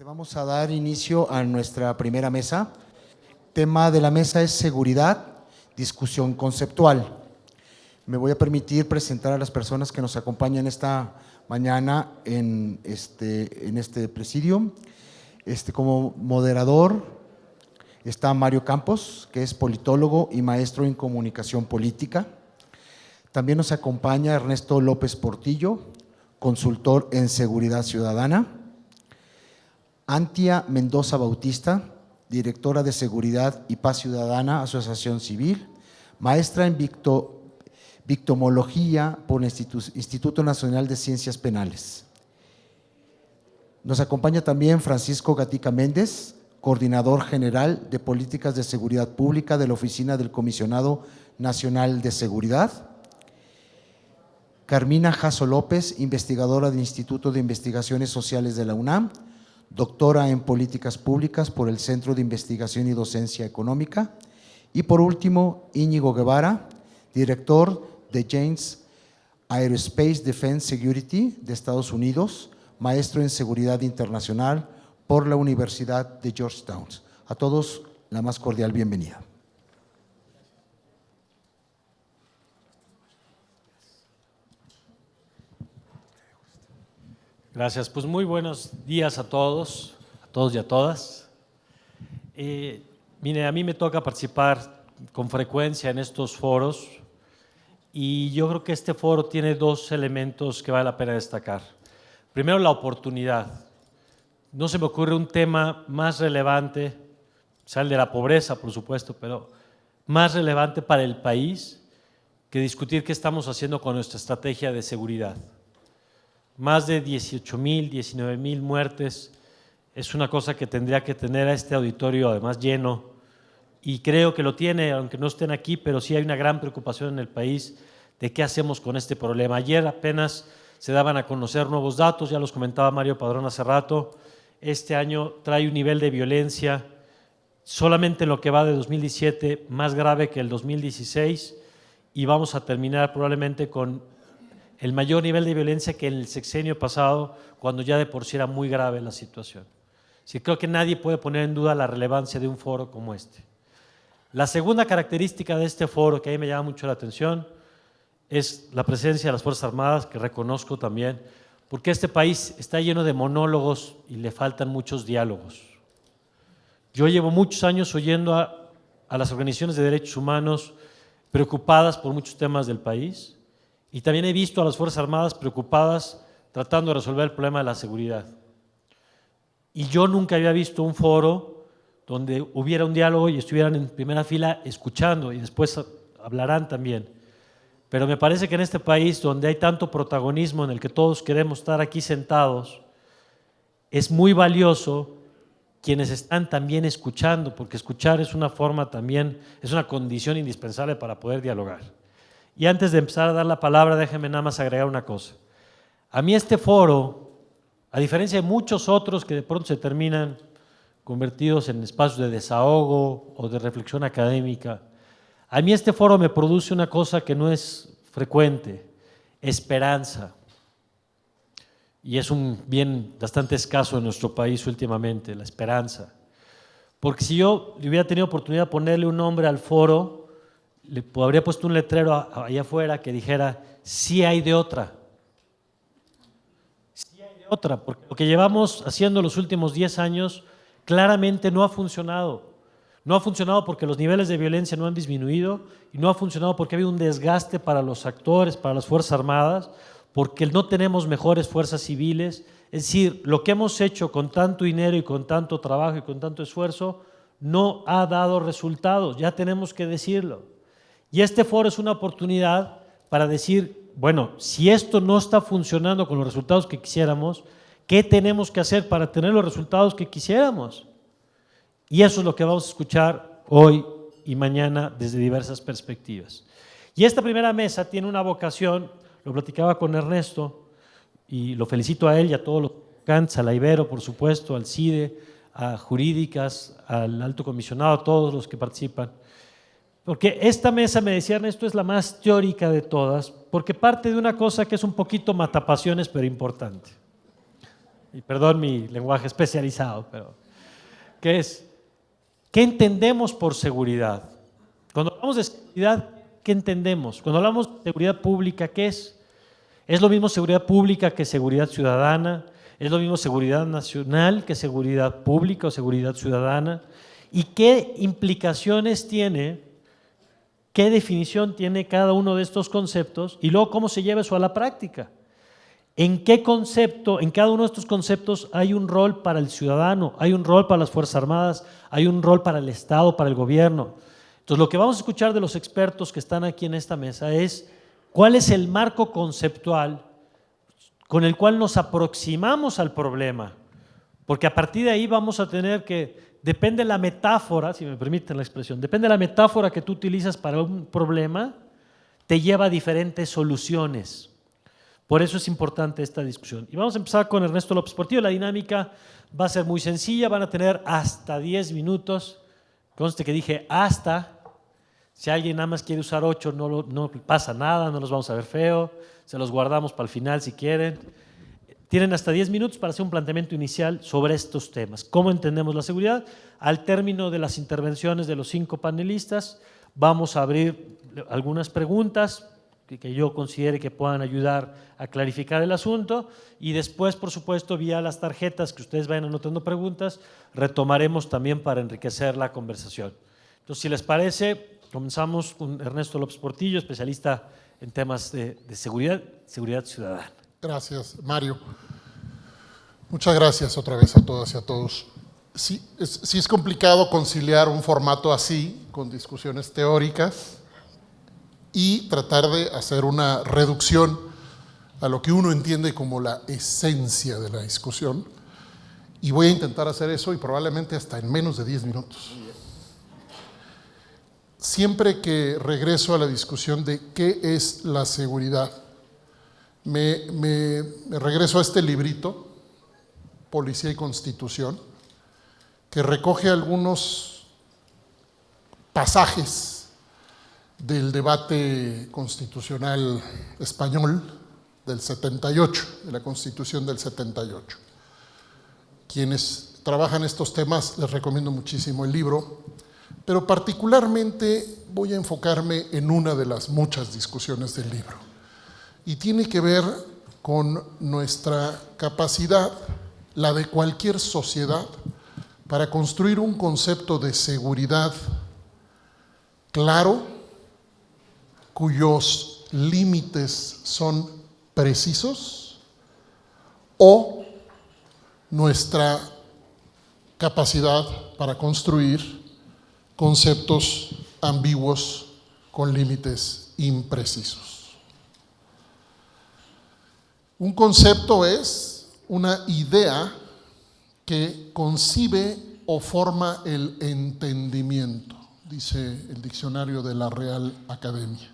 Vamos a dar inicio a nuestra primera mesa. El tema de la mesa es seguridad, discusión conceptual. Me voy a permitir presentar a las personas que nos acompañan esta mañana en este presidio. Como moderador está Mario Campos, que es politólogo y maestro en comunicación política. También nos acompaña Ernesto López Portillo, consultor en seguridad ciudadana. Antia Mendoza Bautista, directora de Seguridad y Paz Ciudadana, Asociación Civil, maestra en victimología por el Instituto Nacional de Ciencias Penales. Nos acompaña también Francisco Gatica Méndez, coordinador general de Políticas de Seguridad Pública de la Oficina del Comisionado Nacional de Seguridad. Carmina Jasso López, investigadora del Instituto de Investigaciones Sociales de la UNAM, doctora en Políticas Públicas por el Centro de Investigación y Docencia Económica. Y por último, Íñigo Guevara, director de Janes Aerospace Defense Security de Estados Unidos, maestro en Seguridad Internacional por la Universidad de Georgetown. A todos, la más cordial bienvenida. Gracias, pues muy buenos días a todos y a todas. Mire, a mí me toca participar con frecuencia en estos foros y yo creo que este foro tiene dos elementos que vale la pena destacar. Primero, la oportunidad. No se me ocurre un tema más relevante, el de la pobreza, por supuesto, pero más relevante para el país que discutir qué estamos haciendo con nuestra estrategia de seguridad. Más de 18,000, 19,000 muertes, es una cosa que tendría que tener a este auditorio además lleno, y creo que lo tiene, aunque no estén aquí, pero sí hay una gran preocupación en el país de qué hacemos con este problema. Ayer apenas se daban a conocer nuevos datos, ya los comentaba Mario Padrón hace rato. Este año trae un nivel de violencia, solamente en lo que va de 2017, más grave que el 2016, y vamos a terminar probablemente con el mayor nivel de violencia que en el sexenio pasado, cuando ya de por sí era muy grave la situación. Sí, creo que nadie puede poner en duda la relevancia de un foro como este. La segunda característica de este foro, que a mí me llama mucho la atención, es la presencia de las Fuerzas Armadas, que reconozco también, porque este país está lleno de monólogos y le faltan muchos diálogos. Yo llevo muchos años oyendo a las organizaciones de derechos humanos preocupadas por muchos temas del país, y también he visto a las Fuerzas Armadas preocupadas tratando de resolver el problema de la seguridad. Y yo nunca había visto un foro donde hubiera un diálogo y estuvieran en primera fila escuchando, y después hablarán también. Pero me parece que en este país, donde hay tanto protagonismo, en el que todos queremos estar aquí sentados, es muy valioso quienes están también escuchando, porque escuchar es una forma también, es una condición indispensable para poder dialogar. Y antes de empezar a dar la palabra, déjenme nada más agregar una cosa. A mí este foro, a diferencia de muchos otros que de pronto se terminan convertidos en espacios de desahogo o de reflexión académica, a mí este foro me produce una cosa que no es frecuente: esperanza. Y es un bien bastante escaso en nuestro país últimamente, la esperanza. Porque si yo hubiera tenido oportunidad de ponerle un nombre al foro, le habría puesto un letrero allá afuera que dijera: sí hay de otra. Sí hay de otra, porque lo que llevamos haciendo los últimos 10 años claramente no ha funcionado. No ha funcionado porque los niveles de violencia no han disminuido, y no ha funcionado porque ha habido un desgaste para los actores, para las Fuerzas Armadas, porque no tenemos mejores fuerzas civiles. Es decir, lo que hemos hecho con tanto dinero y con tanto trabajo y con tanto esfuerzo no ha dado resultados, ya tenemos que decirlo. Y este foro es una oportunidad para decir, bueno, si esto no está funcionando con los resultados que quisiéramos, ¿qué tenemos que hacer para tener los resultados que quisiéramos? Y eso es lo que vamos a escuchar hoy y mañana desde diversas perspectivas. Y esta primera mesa tiene una vocación, lo platicaba con Ernesto, y lo felicito a él y a todos los candidatos, a la Ibero, por supuesto, al CIDE, a Jurídicas, al Alto Comisionado, a todos los que participan. Porque esta mesa, me decía Ernesto, es la más teórica de todas, porque parte de una cosa que es un poquito matapasiones, pero importante. y perdón mi lenguaje especializado, pero que es, ¿qué entendemos por seguridad? Cuando hablamos de seguridad, ¿qué entendemos? Cuando hablamos de seguridad pública, ¿qué es? ¿Es lo mismo seguridad pública que seguridad ciudadana? ¿Es lo mismo seguridad nacional que seguridad pública o seguridad ciudadana? ¿Y qué implicaciones tiene, qué definición tiene cada uno de estos conceptos y luego cómo se lleva eso a la práctica? ¿En qué concepto, en cada uno de estos conceptos hay un rol para el ciudadano, hay un rol para las Fuerzas Armadas, hay un rol para el Estado, para el gobierno? Entonces, lo que vamos a escuchar de los expertos que están aquí en esta mesa es cuál es el marco conceptual con el cual nos aproximamos al problema, porque a partir de ahí vamos a tener que, depende de la metáfora, si me permiten la expresión, depende de la metáfora que tú utilizas para un problema, te lleva a diferentes soluciones. Por eso es importante esta discusión. Y vamos a empezar con Ernesto López Portillo. La dinámica va a ser muy sencilla, van a tener hasta 10 minutos. Conste que dije hasta. Si alguien nada más quiere usar 8, no pasa nada, no los vamos a ver feo. Se los guardamos para el final si quieren. Tienen hasta 10 minutos para hacer un planteamiento inicial sobre estos temas. ¿Cómo entendemos la seguridad? Al término de las intervenciones de los 5 panelistas, vamos a abrir algunas preguntas que yo considere que puedan ayudar a clarificar el asunto y después, por supuesto, vía las tarjetas que ustedes vayan anotando preguntas, retomaremos también para enriquecer la conversación. Entonces, si les parece, comenzamos con Ernesto López Portillo, especialista en temas de seguridad ciudadana. Gracias, Mario. Muchas gracias otra vez a todas y a todos. Sí es complicado conciliar un formato así con discusiones teóricas y tratar de hacer una reducción a lo que uno entiende como la esencia de la discusión. Y voy a intentar hacer eso y probablemente hasta en menos de 10 minutos. Siempre que regreso a la discusión de qué es la seguridad, me regreso a este librito, Policía y Constitución, que recoge algunos pasajes del debate constitucional español del 78, de la Constitución del 78. Quienes trabajan estos temas les recomiendo muchísimo el libro, pero particularmente voy a enfocarme en una de las muchas discusiones del libro y tiene que ver con nuestra capacidad, la de cualquier sociedad, para construir un concepto de seguridad claro, cuyos límites son precisos, o nuestra capacidad para construir conceptos ambiguos con límites imprecisos. Un concepto es una idea que concibe o forma el entendimiento, dice el diccionario de la Real Academia.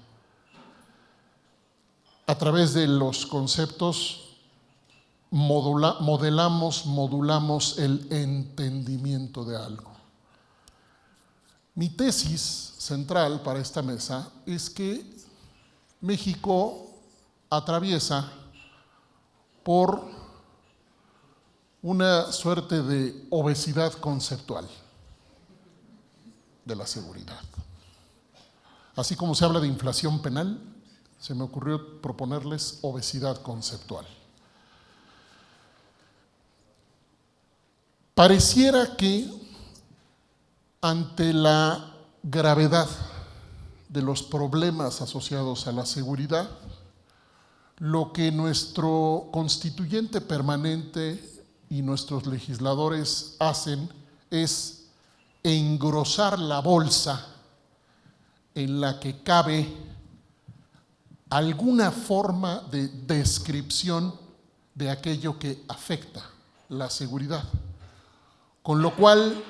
A través de los conceptos modulamos el entendimiento de algo. Mi tesis central para esta mesa es que México atraviesa por una suerte de obesidad conceptual de la seguridad. Así como se habla de inflación penal, se me ocurrió proponerles obesidad conceptual. Pareciera que ante la gravedad de los problemas asociados a la seguridad, lo que nuestro constituyente permanente y nuestros legisladores hacen es engrosar la bolsa en la que cabe alguna forma de descripción de aquello que afecta la seguridad. Con lo cual,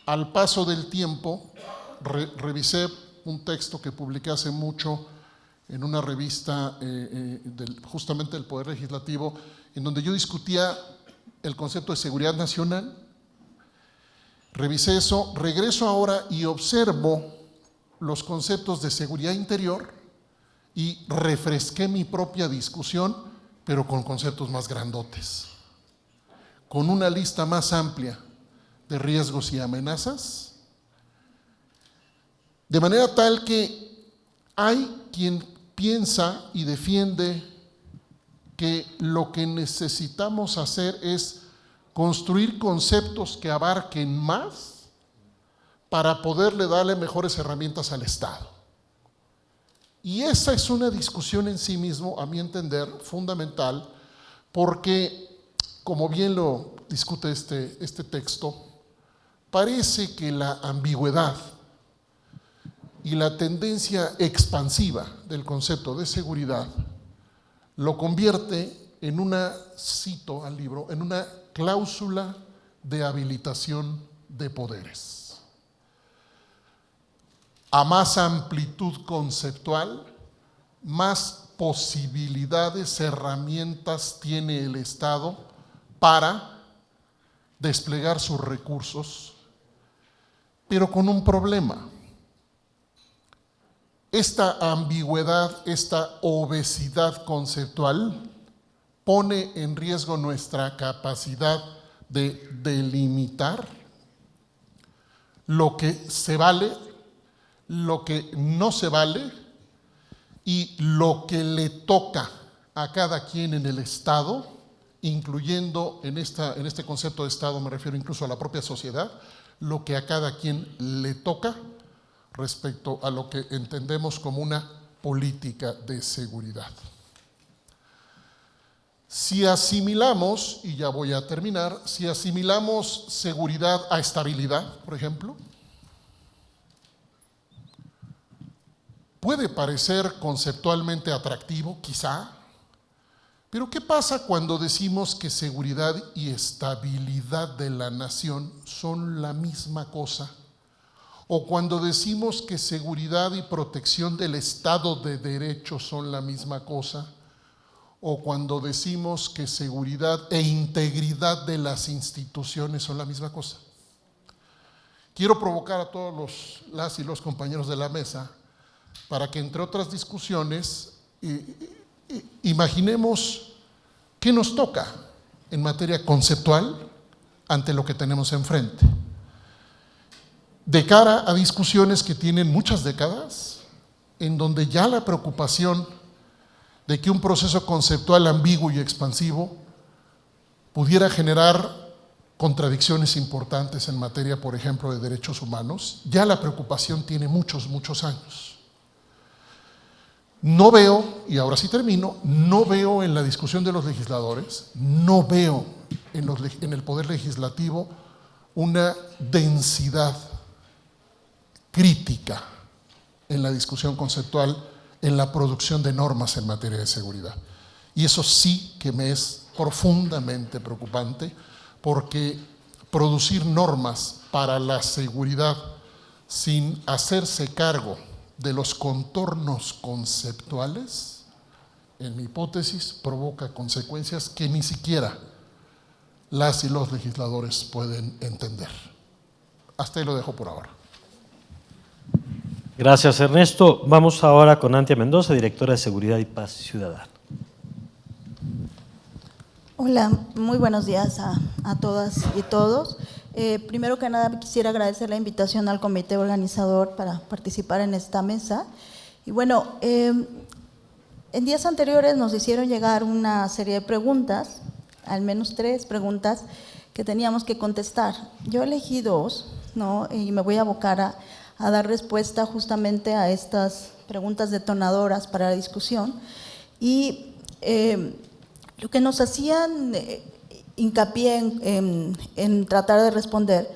al paso del tiempo, revisé un texto que publiqué hace mucho en una revista justamente del Poder Legislativo, en donde yo discutía el concepto de seguridad nacional. Revisé eso, regreso ahora y observo los conceptos de seguridad interior y refresqué mi propia discusión, pero con conceptos más grandotes. con una lista más amplia de riesgos y amenazas, de manera tal que hay quien piensa y defiende que lo que necesitamos hacer es construir conceptos que abarquen más para poderle darle mejores herramientas al Estado. Y esa es una discusión en sí mismo, a mi entender, fundamental, porque, como bien lo discute este texto, parece que la ambigüedad y la tendencia expansiva del concepto de seguridad lo convierte en una, cito al libro, en una cláusula de habilitación de poderes. A más amplitud conceptual, más posibilidades, herramientas tiene el Estado para desplegar sus recursos, pero con un problema. Esta ambigüedad, esta obesidad conceptual pone en riesgo nuestra capacidad de delimitar lo que se vale, lo que no se vale y lo que le toca a cada quien en el Estado, incluyendo en este concepto de Estado me refiero incluso a la propia sociedad, lo que a cada quien le toca respecto a lo que entendemos como una política de seguridad. Si asimilamos, y ya voy a terminar, si asimilamos seguridad a estabilidad, por ejemplo, puede parecer conceptualmente atractivo, quizá, pero ¿qué pasa cuando decimos que seguridad y estabilidad de la nación son la misma cosa? O cuando decimos que seguridad y protección del Estado de Derecho son la misma cosa, o cuando decimos que seguridad e integridad de las instituciones son la misma cosa. Quiero provocar a todos las y los compañeros de la mesa para que, entre otras discusiones, imaginemos qué nos toca en materia conceptual ante lo que tenemos enfrente. De cara a discusiones que tienen muchas décadas, en donde ya la preocupación de que un proceso conceptual ambiguo y expansivo pudiera generar contradicciones importantes en materia, por ejemplo, de derechos humanos, ya la preocupación tiene muchos años. No veo, y ahora sí termino, no veo en la discusión de los legisladores, no veo en el Poder Legislativo una densidad crítica en la discusión conceptual, en la producción de normas en materia de seguridad. Y eso sí que me es profundamente preocupante, porque producir normas para la seguridad sin hacerse cargo de los contornos conceptuales, en mi hipótesis, provoca consecuencias que ni siquiera las y los legisladores pueden entender. Hasta ahí lo dejo por ahora. Gracias, Ernesto. Vamos ahora con Antia Mendoza, directora de Seguridad y Paz Ciudadana. Hola, muy buenos días a todas y todos. Primero que nada quisiera agradecer la invitación al comité organizador para participar en esta mesa. Y bueno, en días anteriores nos hicieron llegar una serie de preguntas, al menos 3 preguntas que teníamos que contestar. Yo elegí 2, ¿no? Y me voy a abocar a dar respuesta justamente a estas preguntas detonadoras para la discusión. Y lo que nos hacían hincapié en tratar de responder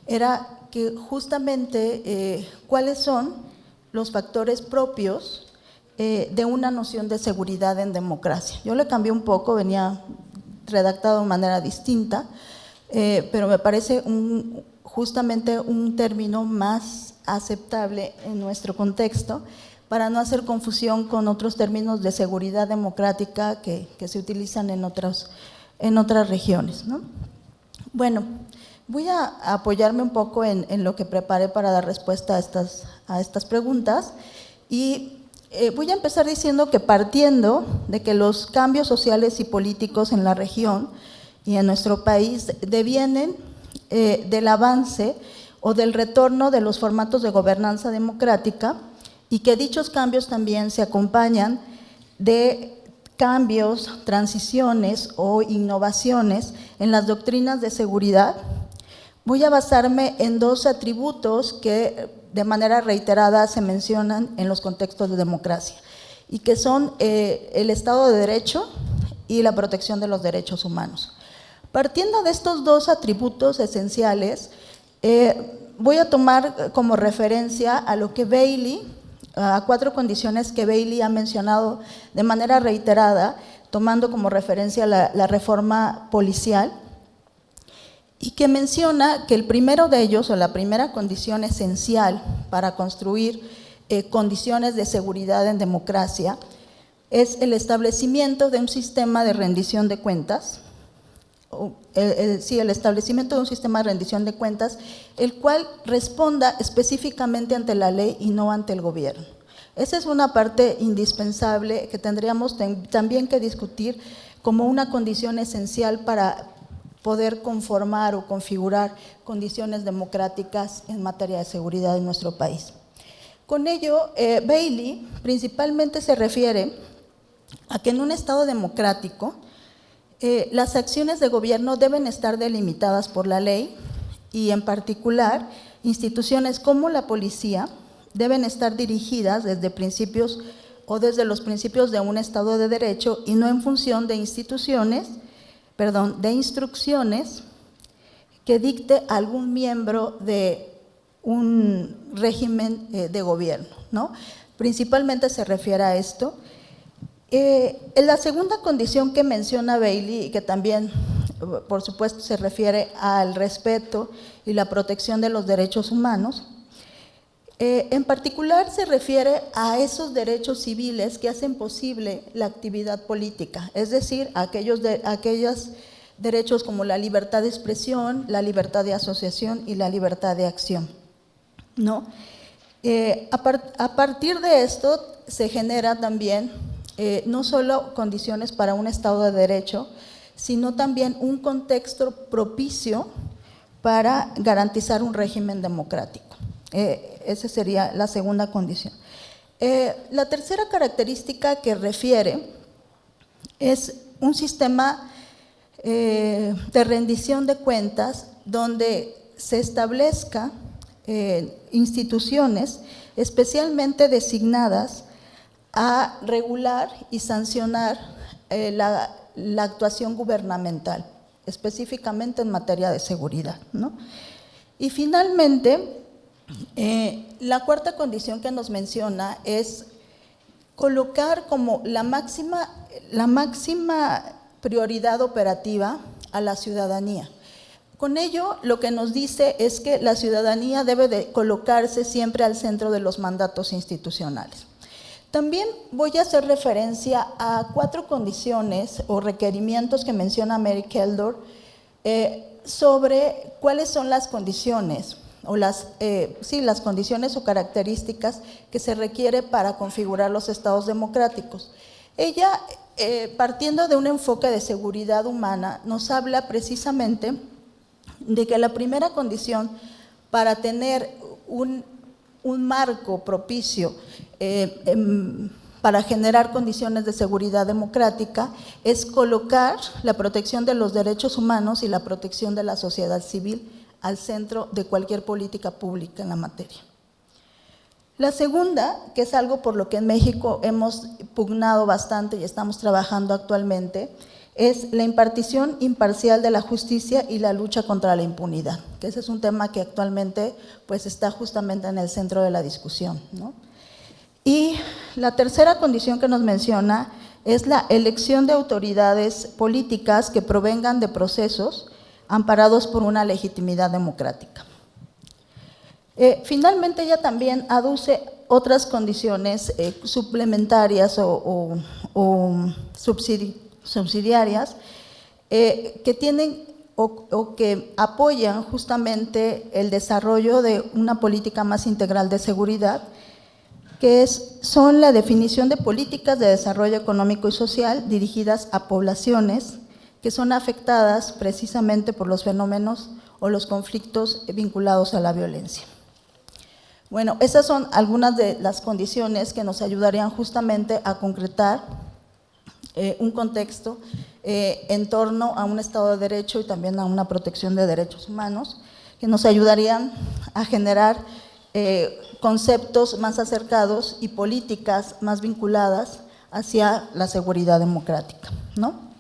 era que justamente cuáles son los factores propios de una noción de seguridad en democracia. Yo le cambié un poco, venía redactado de manera distinta, pero me parece justamente un término más aceptable en nuestro contexto para no hacer confusión con otros términos de seguridad democrática que se utilizan en otras regiones, ¿no? Bueno, voy a apoyarme un poco en lo que preparé para dar respuesta a estas preguntas y voy a empezar diciendo que partiendo de que los cambios sociales y políticos en la región y en nuestro país devienen del avance o del retorno de los formatos de gobernanza democrática, y que dichos cambios también se acompañan de cambios, transiciones o innovaciones en las doctrinas de seguridad. Voy a basarme en dos atributos que de manera reiterada se mencionan en los contextos de democracia, y que son el Estado de Derecho y la protección de los derechos humanos. Partiendo de estos dos atributos esenciales, voy a tomar como referencia a lo que Bailey, a 4 condiciones que Bailey ha mencionado de manera reiterada, tomando como referencia la reforma policial, y que menciona que el primero de ellos, o la primera condición esencial para construir condiciones de seguridad en democracia, es el establecimiento de un sistema de rendición de cuentas, el establecimiento de un sistema de rendición de cuentas, el cual responda específicamente ante la ley y no ante el gobierno. Esa es una parte indispensable que tendríamos también que discutir como una condición esencial para poder conformar o configurar condiciones democráticas en materia de seguridad en nuestro país. Con ello, Bailey principalmente se refiere a que en un Estado democrático las acciones de gobierno deben estar delimitadas por la ley, y en particular instituciones como la policía deben estar dirigidas desde principios o desde los principios de un Estado de Derecho, y no en función de instrucciones que dicte algún miembro de un régimen de gobierno, ¿no? Principalmente se refiere a esto. En la segunda condición que menciona Bailey, y que también, por supuesto, se refiere al respeto y la protección de los derechos humanos, en particular se refiere a esos derechos civiles que hacen posible la actividad política, es decir, aquellos derechos como la libertad de expresión, la libertad de asociación y la libertad de acción, ¿no? A partir de esto se genera también no solo condiciones para un Estado de Derecho, sino también un contexto propicio para garantizar un régimen democrático. Esa sería la segunda condición. La tercera característica que refiere es un sistema de rendición de cuentas donde se establezca instituciones especialmente designadas a regular y sancionar la actuación gubernamental, específicamente en materia de seguridad, ¿no? Y finalmente, la cuarta condición que nos menciona es colocar como la máxima prioridad operativa a la ciudadanía. Con ello, lo que nos dice es que la ciudadanía debe de colocarse siempre al centro de los mandatos institucionales. También voy a hacer referencia a 4 condiciones o requerimientos que menciona Mary Keldor sobre cuáles son las condiciones o las condiciones o características que se requiere para configurar los estados democráticos. Ella, partiendo de un enfoque de seguridad humana, nos habla precisamente de que la primera condición para tener un marco propicio para generar condiciones de seguridad democrática es colocar la protección de los derechos humanos y la protección de la sociedad civil al centro de cualquier política pública en la materia. La segunda, que es algo por lo que en México hemos pugnado bastante y estamos trabajando actualmente, es la impartición imparcial de la justicia y la lucha contra la impunidad, que ese es un tema que actualmente pues, está justamente en el centro de la discusión, ¿no? Y la tercera condición que nos menciona es la elección de autoridades políticas que provengan de procesos amparados por una legitimidad democrática. Finalmente, ella también aduce otras condiciones suplementarias o subsidiarias que tienen o que apoyan justamente el desarrollo de una política más integral de seguridad, que son la definición de políticas de desarrollo económico y social dirigidas a poblaciones que son afectadas precisamente por los fenómenos o los conflictos vinculados a la violencia. Bueno, esas son algunas de las condiciones que nos ayudarían justamente a concretar un contexto en torno a un Estado de Derecho y también a una protección de derechos humanos, que nos ayudarían a generar conceptos más acercados y políticas más vinculadas hacia la seguridad democrática, ¿no?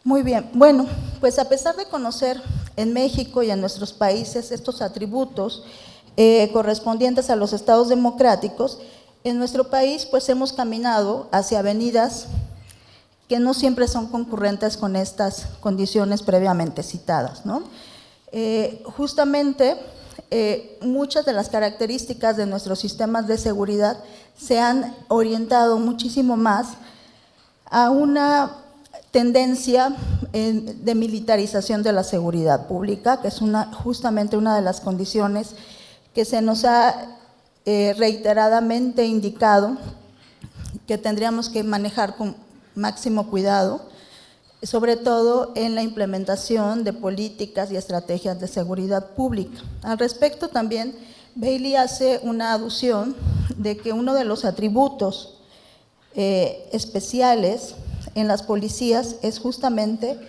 Muy bien, bueno, pues a pesar de conocer en México y en nuestros países estos atributos correspondientes a los estados democráticos, en nuestro país pues hemos caminado hacia avenidas que no siempre son concurrentes con estas condiciones previamente citadas, ¿no? Justamente muchas de las características de nuestros sistemas de seguridad se han orientado muchísimo más a una tendencia de militarización de la seguridad pública, que es justamente una de las condiciones que se nos ha reiteradamente indicado que tendríamos que manejar con máximo cuidado, sobre todo en la implementación de políticas y estrategias de seguridad pública. Al respecto también, Bailey hace una alusión de que uno de los atributos especiales en las policías es justamente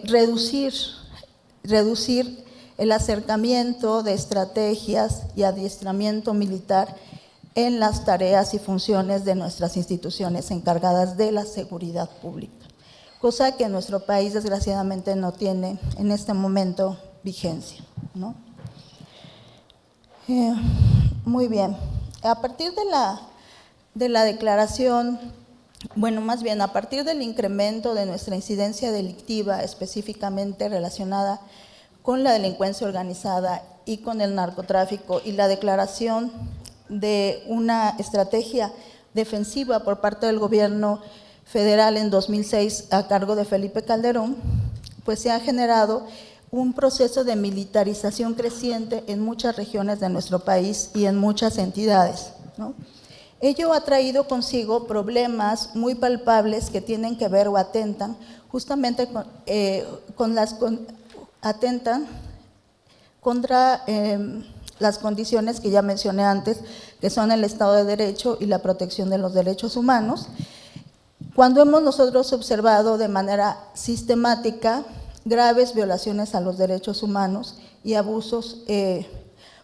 reducir el acercamiento de estrategias y adiestramiento militar en las tareas y funciones de nuestras instituciones encargadas de la seguridad pública, cosa que nuestro país desgraciadamente no tiene en este momento vigencia, ¿no? Muy bien, a partir de la declaración, bueno, más bien a partir del incremento de nuestra incidencia delictiva específicamente relacionada con la delincuencia organizada y con el narcotráfico y la declaración de una estrategia defensiva por parte del gobierno federal en 2006 a cargo de Felipe Calderón, pues se ha generado un proceso de militarización creciente en muchas regiones de nuestro país y en muchas entidades, ¿no? Ello ha traído consigo problemas muy palpables que tienen que ver o atentan justamente atentan contra las condiciones que ya mencioné antes, que son el Estado de Derecho y la protección de los derechos humanos. Cuando hemos nosotros observado de manera sistemática graves violaciones a los derechos humanos y abusos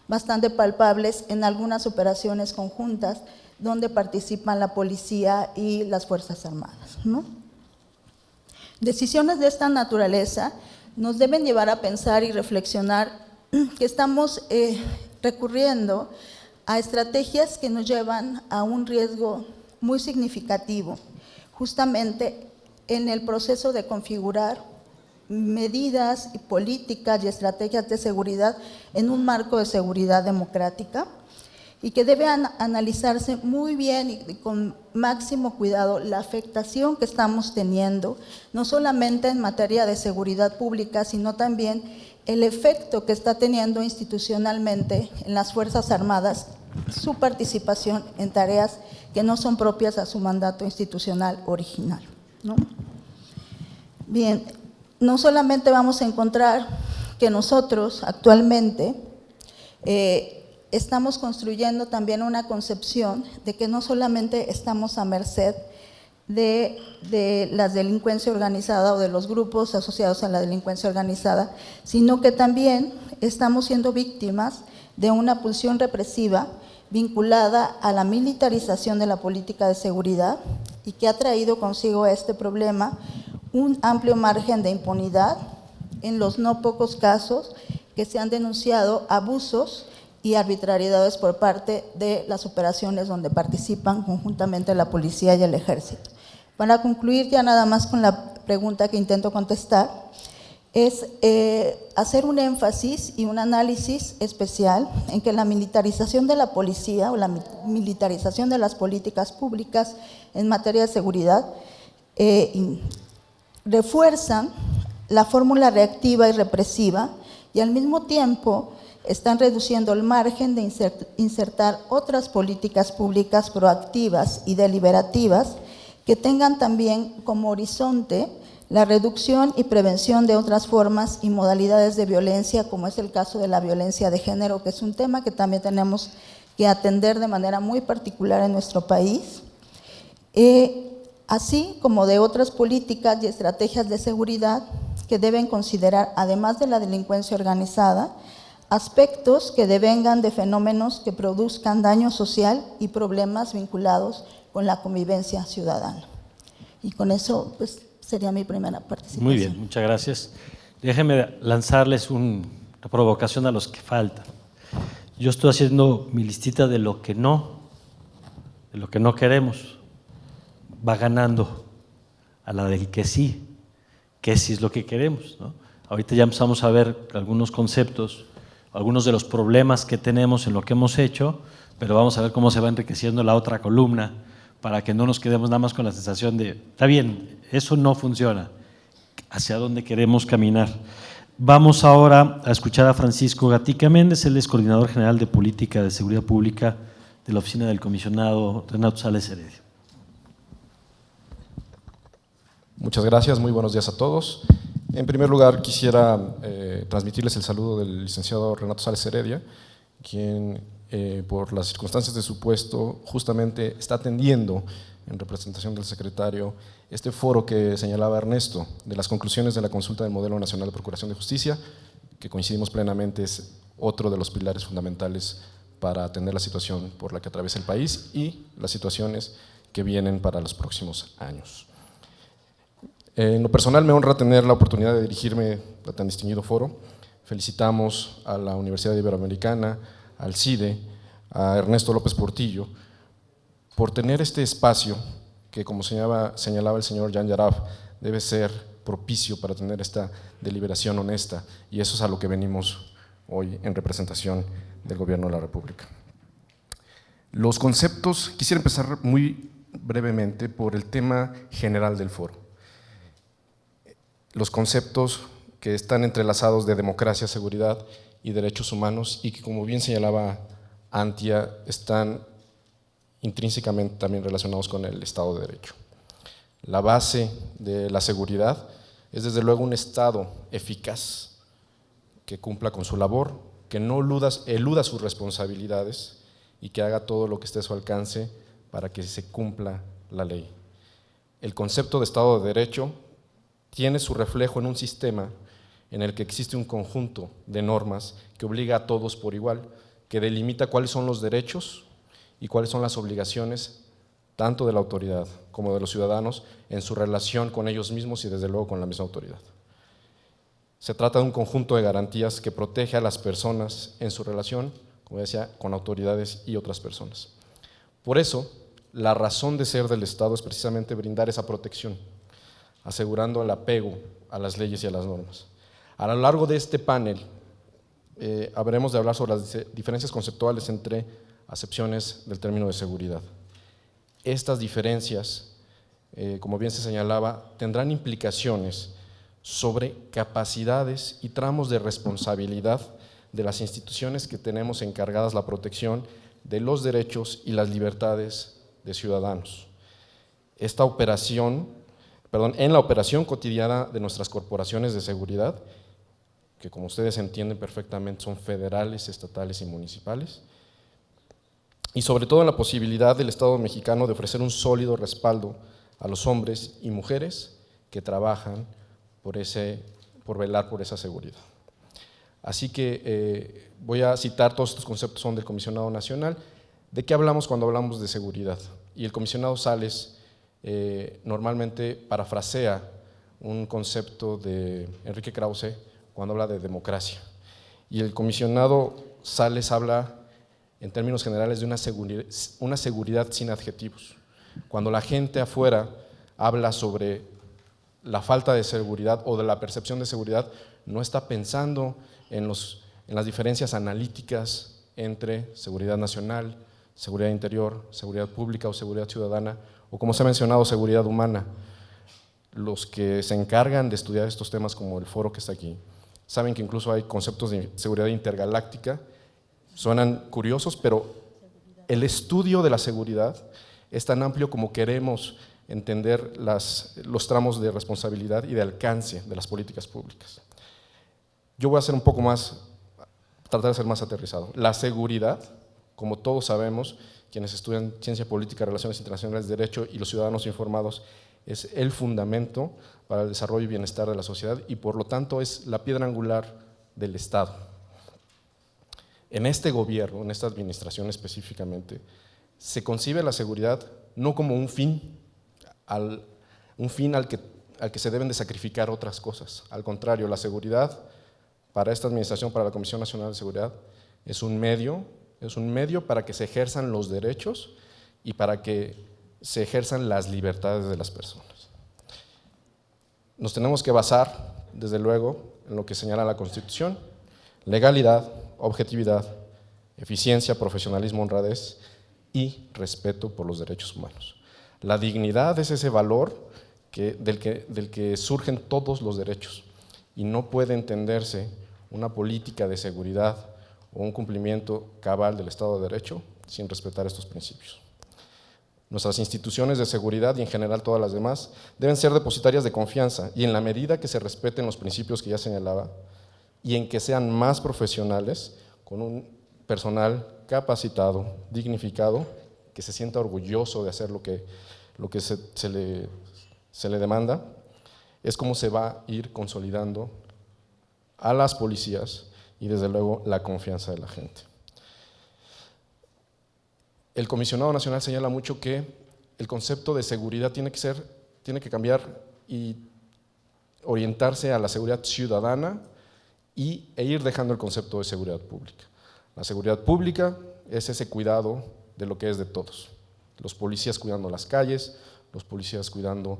bastante palpables en algunas operaciones conjuntas donde participan la policía y las Fuerzas Armadas, ¿no? Decisiones de esta naturaleza nos deben llevar a pensar y reflexionar que estamos recurriendo a estrategias que nos llevan a un riesgo muy significativo, justamente en el proceso de configurar medidas y políticas y estrategias de seguridad en un marco de seguridad democrática, y que debe analizarse muy bien y con máximo cuidado la afectación que estamos teniendo, no solamente en materia de seguridad pública, sino también el efecto que está teniendo institucionalmente en las Fuerzas Armadas su participación en tareas que no son propias a su mandato institucional original, ¿no? Bien, no solamente vamos a encontrar que nosotros actualmente estamos construyendo también una concepción de que no solamente estamos a merced de la delincuencia organizada o de los grupos asociados a la delincuencia organizada, sino que también estamos siendo víctimas de una pulsión represiva vinculada a la militarización de la política de seguridad y que ha traído consigo a este problema un amplio margen de impunidad en los no pocos casos que se han denunciado abusos y arbitrariedades por parte de las operaciones donde participan conjuntamente la policía y el ejército. Para concluir ya nada más con la pregunta que intento contestar, es hacer un énfasis y un análisis especial en que la militarización de la policía o la militarización de las políticas públicas en materia de seguridad refuerzan la fórmula reactiva y represiva y al mismo tiempo están reduciendo el margen de insertar otras políticas públicas proactivas y deliberativas que tengan también como horizonte la reducción y prevención de otras formas y modalidades de violencia, como es el caso de la violencia de género, que es un tema que también tenemos que atender de manera muy particular en nuestro país, así como de otras políticas y estrategias de seguridad que deben considerar, además de la delincuencia organizada, aspectos que devengan de fenómenos que produzcan daño social y problemas vinculados con la convivencia ciudadana. Y con eso, pues, sería mi primera participación. Muy bien, muchas gracias. Déjenme lanzarles una provocación a los que faltan. Yo estoy haciendo mi listita de lo que no queremos. Va ganando a la del que sí es lo que queremos, ¿no? Ahorita ya empezamos a ver algunos conceptos, algunos de los problemas que tenemos en lo que hemos hecho, pero vamos a ver cómo se va enriqueciendo la otra columna para que no nos quedemos nada más con la sensación de, está bien, eso no funciona, hacia dónde queremos caminar. Vamos ahora a escuchar a Francisco Gatica Méndez, él es coordinador general de Política de Seguridad Pública de la Oficina del Comisionado Renato Sales Heredia. Muchas gracias, muy buenos días a todos. En primer lugar, quisiera transmitirles el saludo del licenciado Renato Sales Heredia, quien por las circunstancias de su puesto justamente está atendiendo en representación del secretario este foro que señalaba Ernesto, de las conclusiones de la consulta del Modelo Nacional de Procuración de Justicia, que coincidimos plenamente es otro de los pilares fundamentales para atender la situación por la que atraviesa el país y las situaciones que vienen para los próximos años. En lo personal me honra tener la oportunidad de dirigirme a tan distinguido foro. Felicitamos a la Universidad Iberoamericana, al CIDE, a Ernesto López Portillo, por tener este espacio que, como señalaba el señor Jan Yarab, debe ser propicio para tener esta deliberación honesta, y eso es a lo que venimos hoy en representación del Gobierno de la República. Los conceptos, quisiera empezar muy brevemente por el tema general del foro. Los conceptos que están entrelazados de democracia, seguridad y derechos humanos y que, como bien señalaba Antia, están intrínsecamente también relacionados con el Estado de Derecho. La base de la seguridad es desde luego un Estado eficaz que cumpla con su labor, que no eluda sus responsabilidades y que haga todo lo que esté a su alcance para que se cumpla la ley. El concepto de Estado de Derecho tiene su reflejo en un sistema en el que existe un conjunto de normas que obliga a todos por igual, que delimita cuáles son los derechos y cuáles son las obligaciones tanto de la autoridad como de los ciudadanos en su relación con ellos mismos y desde luego con la misma autoridad. Se trata de un conjunto de garantías que protege a las personas en su relación, como decía, con autoridades y otras personas. Por eso, la razón de ser del Estado es precisamente brindar esa protección, asegurando el apego a las leyes y a las normas. A lo largo de este panel habremos de hablar sobre las diferencias conceptuales entre acepciones del término de seguridad. Estas diferencias, como bien se señalaba, tendrán implicaciones sobre capacidades y tramos de responsabilidad de las instituciones que tenemos encargadas la protección de los derechos y las libertades de ciudadanos. En la operación cotidiana de nuestras corporaciones de seguridad, que como ustedes entienden perfectamente son federales, estatales y municipales, y sobre todo en la posibilidad del Estado mexicano de ofrecer un sólido respaldo a los hombres y mujeres que trabajan por velar por esa seguridad. Así que voy a citar todos estos conceptos, son del Comisionado Nacional. ¿De qué hablamos cuando hablamos de seguridad? Y el Comisionado Sales normalmente parafrasea un concepto de Enrique Krause cuando habla de democracia. Y el Comisionado Sales habla en términos generales de una seguridad sin adjetivos. Cuando la gente afuera habla sobre la falta de seguridad o de la percepción de seguridad, no está pensando en las diferencias analíticas entre seguridad nacional, seguridad interior, seguridad pública o seguridad ciudadana, o como se ha mencionado, seguridad humana. Los que se encargan de estudiar estos temas, como el foro que está aquí, saben que incluso hay conceptos de seguridad intergaláctica. Suenan curiosos, pero el estudio de la seguridad es tan amplio como queremos entender los tramos de responsabilidad y de alcance de las políticas públicas. Yo voy a ser un poco más, tratar de ser más aterrizado. La seguridad, como todos sabemos, quienes estudian ciencia política, relaciones internacionales, derecho y los ciudadanos informados, es el fundamento para el desarrollo y bienestar de la sociedad y por lo tanto es la piedra angular del Estado. En este gobierno, en esta administración específicamente, se concibe la seguridad no como un fin al que se deben de sacrificar otras cosas. Al contrario, la seguridad para esta administración, para la Comisión Nacional de Seguridad, es un medio para que se ejerzan los derechos y para que se ejerzan las libertades de las personas. Nos tenemos que basar, desde luego, en lo que señala la Constitución: legalidad, objetividad, eficiencia, profesionalismo, honradez y respeto por los derechos humanos. La dignidad es ese valor del que surgen todos los derechos y no puede entenderse una política de seguridad o un cumplimiento cabal del Estado de Derecho sin respetar estos principios. Nuestras instituciones de seguridad y en general todas las demás deben ser depositarias de confianza y en la medida que se respeten los principios que ya señalaba y en que sean más profesionales, con un personal capacitado, dignificado, que se sienta orgulloso de hacer lo que se le demanda, es como se va a ir consolidando a las policías y desde luego la confianza de la gente. El Comisionado Nacional señala mucho que el concepto de seguridad tiene que cambiar y orientarse a la seguridad ciudadana e ir dejando el concepto de seguridad pública. La seguridad pública es ese cuidado de lo que es de todos. Los policías cuidando las calles, los policías cuidando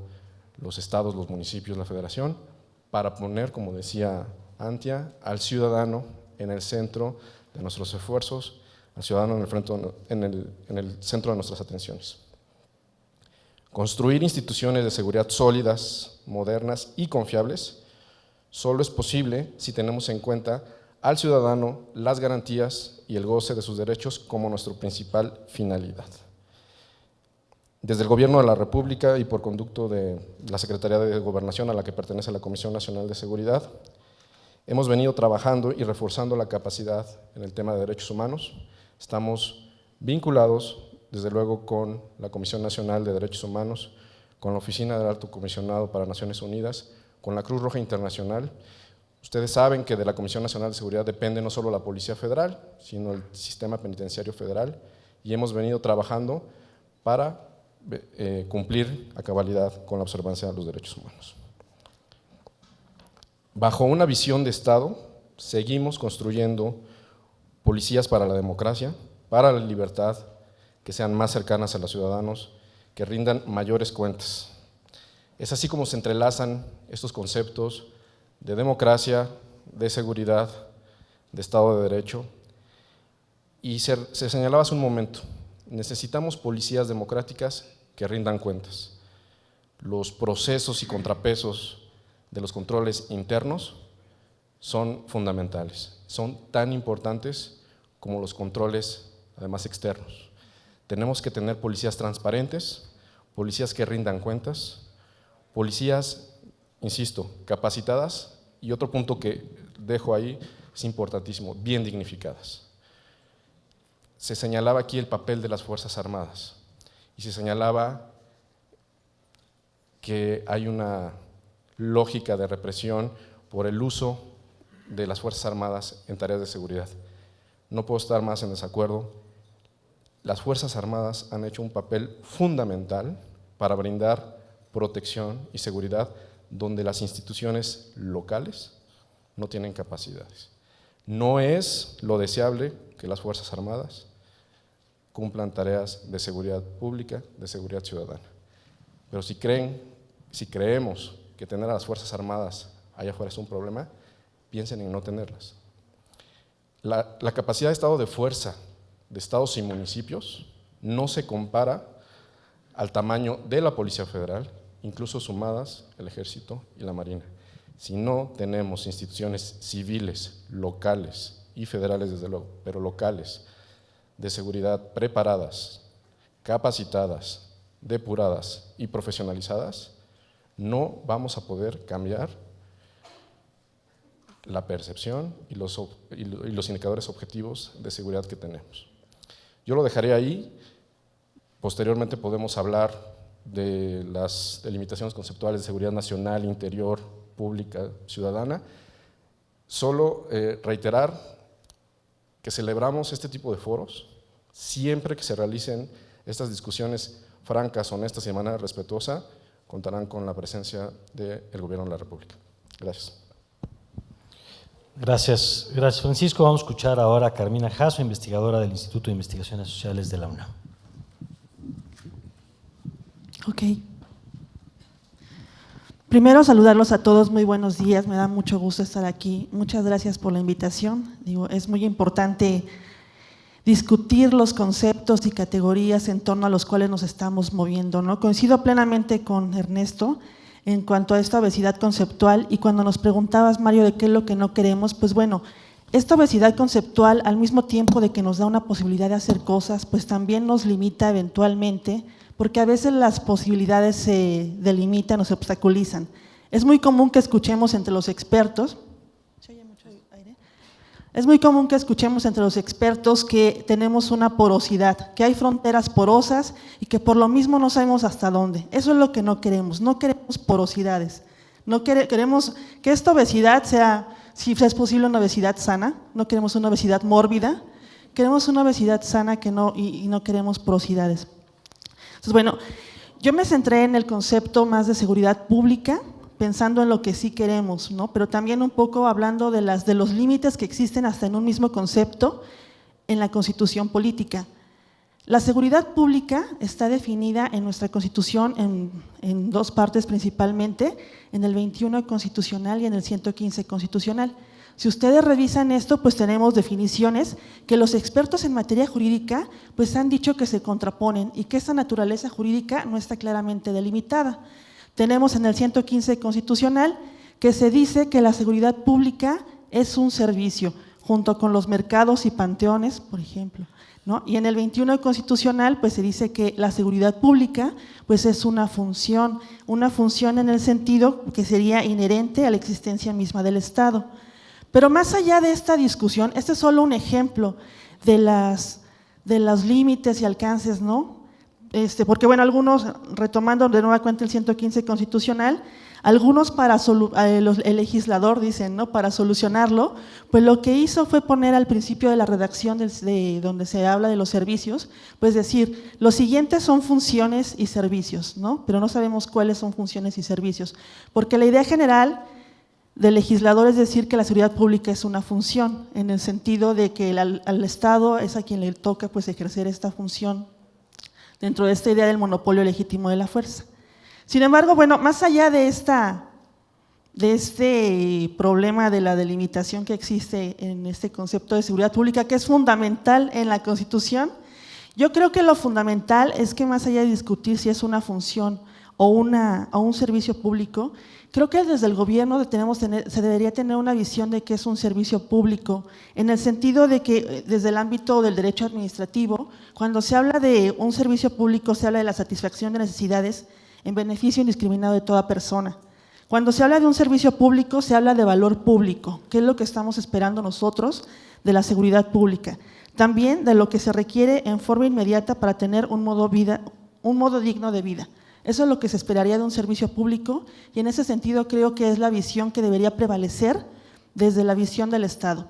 los estados, los municipios, la federación, para poner, como decía Antia, al ciudadano en el centro de nuestros esfuerzos, al ciudadano en el centro de nuestras atenciones. Construir instituciones de seguridad sólidas, modernas y confiables solo es posible si tenemos en cuenta al ciudadano, las garantías y el goce de sus derechos como nuestra principal finalidad. Desde el Gobierno de la República y por conducto de la Secretaría de Gobernación a la que pertenece la Comisión Nacional de Seguridad, hemos venido trabajando y reforzando la capacidad en el tema de derechos humanos. Estamos vinculados, desde luego, con la Comisión Nacional de Derechos Humanos, con la Oficina del Alto Comisionado para Naciones Unidas, con la Cruz Roja Internacional. Ustedes saben que de la Comisión Nacional de Seguridad depende no solo la Policía Federal, sino el Sistema Penitenciario Federal, y hemos venido trabajando para cumplir a cabalidad con la observancia de los derechos humanos. Bajo una visión de Estado, seguimos construyendo policías para la democracia, para la libertad, que sean más cercanas a los ciudadanos, que rindan mayores cuentas. Es así como se entrelazan estos conceptos de democracia, de seguridad, de Estado de Derecho. Y se señalaba hace un momento, necesitamos policías democráticas que rindan cuentas. Los procesos y contrapesos de los controles internos son fundamentales, son tan importantes como los controles, además, externos. Tenemos que tener policías transparentes, policías que rindan cuentas, policías, insisto, capacitadas, y otro punto que dejo ahí es importantísimo, bien dignificadas. Se señalaba aquí el papel de las Fuerzas Armadas y se señalaba que hay una lógica de represión por el uso de las Fuerzas Armadas en tareas de seguridad. No puedo estar más en desacuerdo. Las Fuerzas Armadas han hecho un papel fundamental para brindar protección y seguridad donde las instituciones locales no tienen capacidades. No es lo deseable que las Fuerzas Armadas cumplan tareas de seguridad pública, de seguridad ciudadana. Pero si creemos que tener a las Fuerzas Armadas allá afuera es un problema, piensen en no tenerlas. La capacidad de estado de fuerza de estados y municipios no se compara al tamaño de la Policía Federal, incluso sumadas el Ejército y la Marina. Si no tenemos instituciones civiles, locales y federales desde luego, pero locales, de seguridad preparadas, capacitadas depuradas y profesionalizadas, no vamos a poder cambiar la percepción y los indicadores objetivos de seguridad que tenemos. Yo lo dejaré ahí. Posteriormente podemos hablar de las delimitaciones conceptuales de seguridad nacional, interior, pública, ciudadana. Solo reiterar que celebramos este tipo de foros siempre que se realicen estas discusiones francas, honestas y de manera respetuosa. Contarán con la presencia del Gobierno de la República. Gracias. Gracias, Francisco. Vamos a escuchar ahora a Carmina Jasso, investigadora del Instituto de Investigaciones Sociales de la UNAM. Ok. Primero, saludarlos a todos, muy buenos días, me da mucho gusto estar aquí. Muchas gracias por la invitación. Es muy importante discutir los conceptos y categorías en torno a los cuales nos estamos moviendo, ¿no? Coincido plenamente con Ernesto en cuanto a esta obesidad conceptual, y cuando nos preguntabas, Mario, de qué es lo que no queremos, pues bueno, esta obesidad conceptual, al mismo tiempo de que nos da una posibilidad de hacer cosas, pues también nos limita eventualmente, porque a veces las posibilidades se delimitan o se obstaculizan. Es muy común que escuchemos entre los expertos, ¿se oye mucho aire? Es muy común que escuchemos entre los expertos que tenemos una porosidad, que hay fronteras porosas y que por lo mismo no sabemos hasta dónde. Eso es lo que no queremos porosidades. No queremos que esta obesidad sea, si es posible, una obesidad sana, no queremos una obesidad mórbida, queremos una obesidad sana y no queremos porosidades. Entonces, bueno, yo me centré en el concepto más de seguridad pública, pensando en lo que sí queremos, ¿no? Pero también un poco hablando de los límites que existen hasta en un mismo concepto en la Constitución política. La seguridad pública está definida en nuestra Constitución en dos partes principalmente, en el 21 constitucional y en el 115 constitucional. Si ustedes revisan esto, pues tenemos definiciones que los expertos en materia jurídica pues han dicho que se contraponen y que esa naturaleza jurídica no está claramente delimitada. Tenemos en el 115 constitucional que se dice que la seguridad pública es un servicio, junto con los mercados y panteones, por ejemplo, ¿no? Y en el 21 constitucional pues se dice que la seguridad pública pues es una función en el sentido que sería inherente a la existencia misma del Estado. Pero más allá de esta discusión, este es solo un ejemplo de los límites y alcances, ¿no? Porque bueno, algunos, retomando de nueva cuenta el 115 constitucional, algunos el legislador dicen, ¿no? Para solucionarlo, pues lo que hizo fue poner al principio de la redacción de donde se habla de los servicios, pues decir, los siguientes son funciones y servicios, ¿no? Pero no sabemos cuáles son funciones y servicios, porque la idea general del legislador es decir que la seguridad pública es una función, en el sentido de que al Estado es a quien le toca pues ejercer esta función dentro de esta idea del monopolio legítimo de la fuerza. Sin embargo, bueno, más allá de este problema de la delimitación que existe en este concepto de seguridad pública, que es fundamental en la Constitución, yo creo que lo fundamental es que más allá de discutir si es una función o un servicio público, creo que desde el gobierno se debería tener una visión de qué es un servicio público, en el sentido de que desde el ámbito del derecho administrativo, cuando se habla de un servicio público, se habla de la satisfacción de necesidades en beneficio indiscriminado de toda persona. Cuando se habla de un servicio público, se habla de valor público, que es lo que estamos esperando nosotros de la seguridad pública. También de lo que se requiere en forma inmediata para tener un modo digno de vida. Eso es lo que se esperaría de un servicio público y en ese sentido creo que es la visión que debería prevalecer desde la visión del Estado.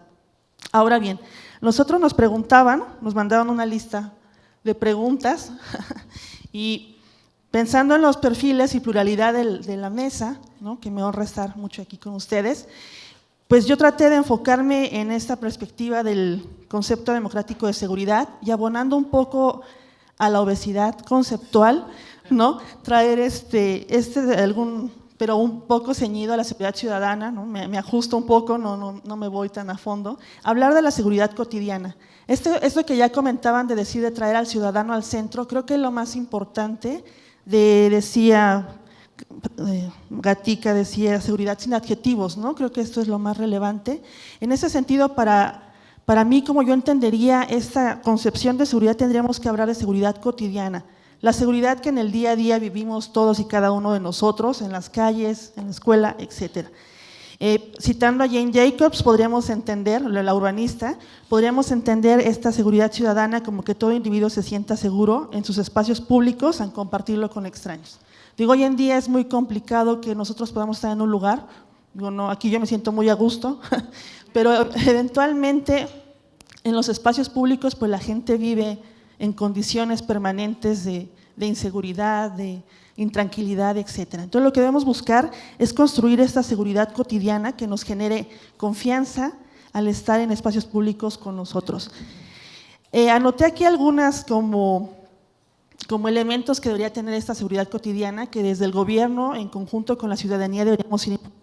Ahora bien, nosotros nos mandaban una lista de preguntas y pensando en los perfiles y pluralidad de la mesa, ¿no? Que me honra estar mucho aquí con ustedes, pues yo traté de enfocarme en esta perspectiva del concepto democrático de seguridad y abonando un poco a la obesidad conceptual, ¿no? Traer pero un poco ceñido a la seguridad ciudadana, ¿no? Me ajusto un poco, no me voy tan a fondo. Hablar de la seguridad cotidiana. Esto que ya comentaban de decir de traer al ciudadano al centro, creo que es lo más importante, decía Gatica, decía seguridad sin adjetivos, ¿no? Creo que esto es lo más relevante. En ese sentido, para mí, como yo entendería esta concepción de seguridad, tendríamos que hablar de seguridad cotidiana. la seguridad que en el día a día vivimos todos y cada uno de nosotros, en las calles, en la escuela, etcétera. Citando a Jane Jacobs, podríamos entender, la urbanista, podríamos entender esta seguridad ciudadana como que todo individuo se sienta seguro en sus espacios públicos al compartirlo con extraños. Digo, hoy en día es muy complicado que nosotros podamos estar en un lugar, digo, no, aquí yo me siento muy a gusto, pero eventualmente en los espacios públicos pues la gente vive en condiciones permanentes de inseguridad, de intranquilidad, etcétera. Entonces lo que debemos buscar es construir esta seguridad cotidiana que nos genere confianza al estar en espacios públicos con nosotros. Anoté aquí algunas como elementos que debería tener esta seguridad cotidiana, que desde el gobierno, en conjunto con la ciudadanía, deberíamos ir impulsando.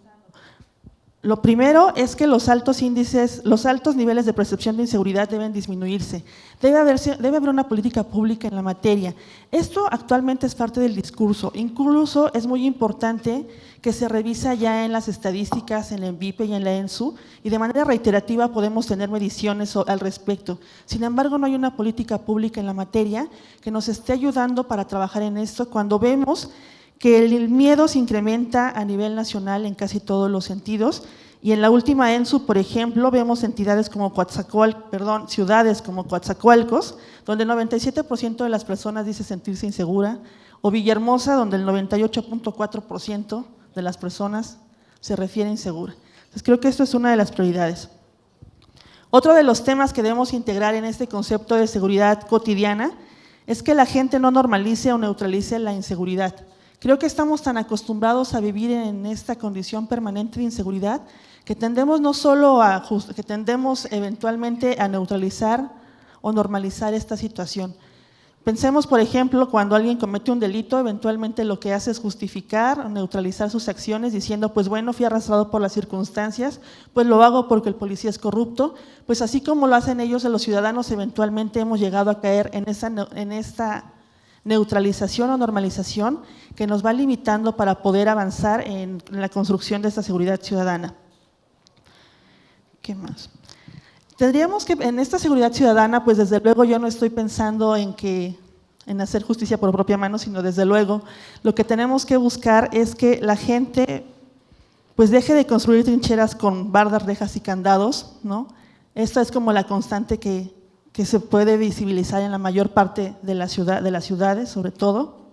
Lo primero es que los altos niveles de percepción de inseguridad deben disminuirse. Debe haber una política pública en la materia. Esto actualmente es parte del discurso. Incluso es muy importante que se revisa ya en las estadísticas, en la ENVIPE y en la ENSU, y de manera reiterativa podemos tener mediciones al respecto. Sin embargo, no hay una política pública en la materia que nos esté ayudando para trabajar en esto cuando vemos que el miedo se incrementa a nivel nacional en casi todos los sentidos, y en la última ENSU, por ejemplo, vemos ciudades como Coatzacoalcos, donde el 97% de las personas dice sentirse insegura, o Villahermosa, donde el 98.4% de las personas se refiere insegura. Entonces, creo que esto es una de las prioridades. Otro de los temas que debemos integrar en este concepto de seguridad cotidiana es que la gente no normalice o neutralice la inseguridad. Creo que estamos tan acostumbrados a vivir en esta condición permanente de inseguridad que tendemos eventualmente a neutralizar o normalizar esta situación. Pensemos, por ejemplo, cuando alguien comete un delito, eventualmente lo que hace es justificar o neutralizar sus acciones diciendo, pues bueno, fui arrastrado por las circunstancias, pues lo hago porque el policía es corrupto. Pues así como lo hacen ellos, los ciudadanos eventualmente hemos llegado a caer en esta neutralización o normalización que nos va limitando para poder avanzar en la construcción de esta seguridad ciudadana. ¿Qué más? Tendríamos que, en esta seguridad ciudadana, pues desde luego yo no estoy pensando en hacer justicia por propia mano, sino desde luego lo que tenemos que buscar es que la gente pues deje de construir trincheras con bardas, rejas y candados, ¿no? Esta es como la constante que se puede visibilizar en la mayor parte de las ciudades, sobre todo.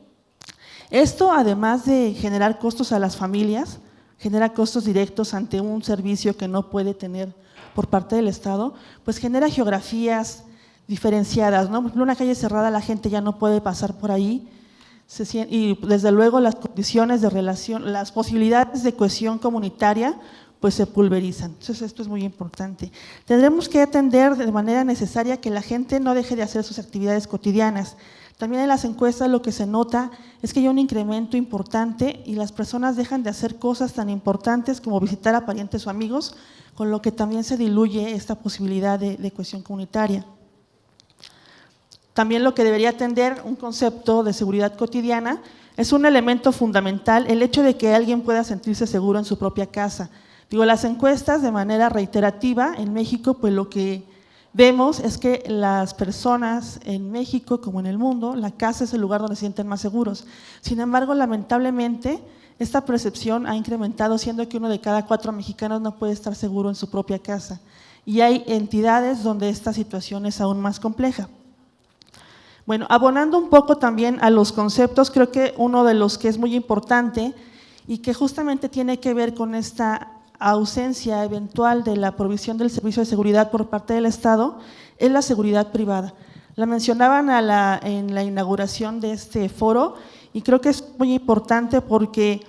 Esto, además de generar costos a las familias, genera costos directos ante un servicio que no puede tener por parte del Estado, pues genera geografías diferenciadas, ¿no? Por ejemplo, una calle cerrada la gente ya no puede pasar por ahí, y desde luego las condiciones de relación, las posibilidades de cohesión comunitaria, pues se pulverizan. Entonces esto es muy importante. Tendremos que atender de manera necesaria que la gente no deje de hacer sus actividades cotidianas. También en las encuestas lo que se nota es que hay un incremento importante y las personas dejan de hacer cosas tan importantes como visitar a parientes o amigos, con lo que también se diluye esta posibilidad de cohesión comunitaria. También lo que debería atender un concepto de seguridad cotidiana es un elemento fundamental, el hecho de que alguien pueda sentirse seguro en su propia casa. Digo, las encuestas de manera reiterativa en México, pues lo que vemos es que las personas en México, como en el mundo, la casa es el lugar donde se sienten más seguros. Sin embargo, lamentablemente, esta percepción ha incrementado, siendo que 1 de cada 4 mexicanos no puede estar seguro en su propia casa. Y hay entidades donde esta situación es aún más compleja. Bueno, abonando un poco también a los conceptos, creo que uno de los que es muy importante y que justamente tiene que ver con esta ausencia eventual de la provisión del servicio de seguridad por parte del Estado es la seguridad privada. La mencionaban en la inauguración de este foro y creo que es muy importante porque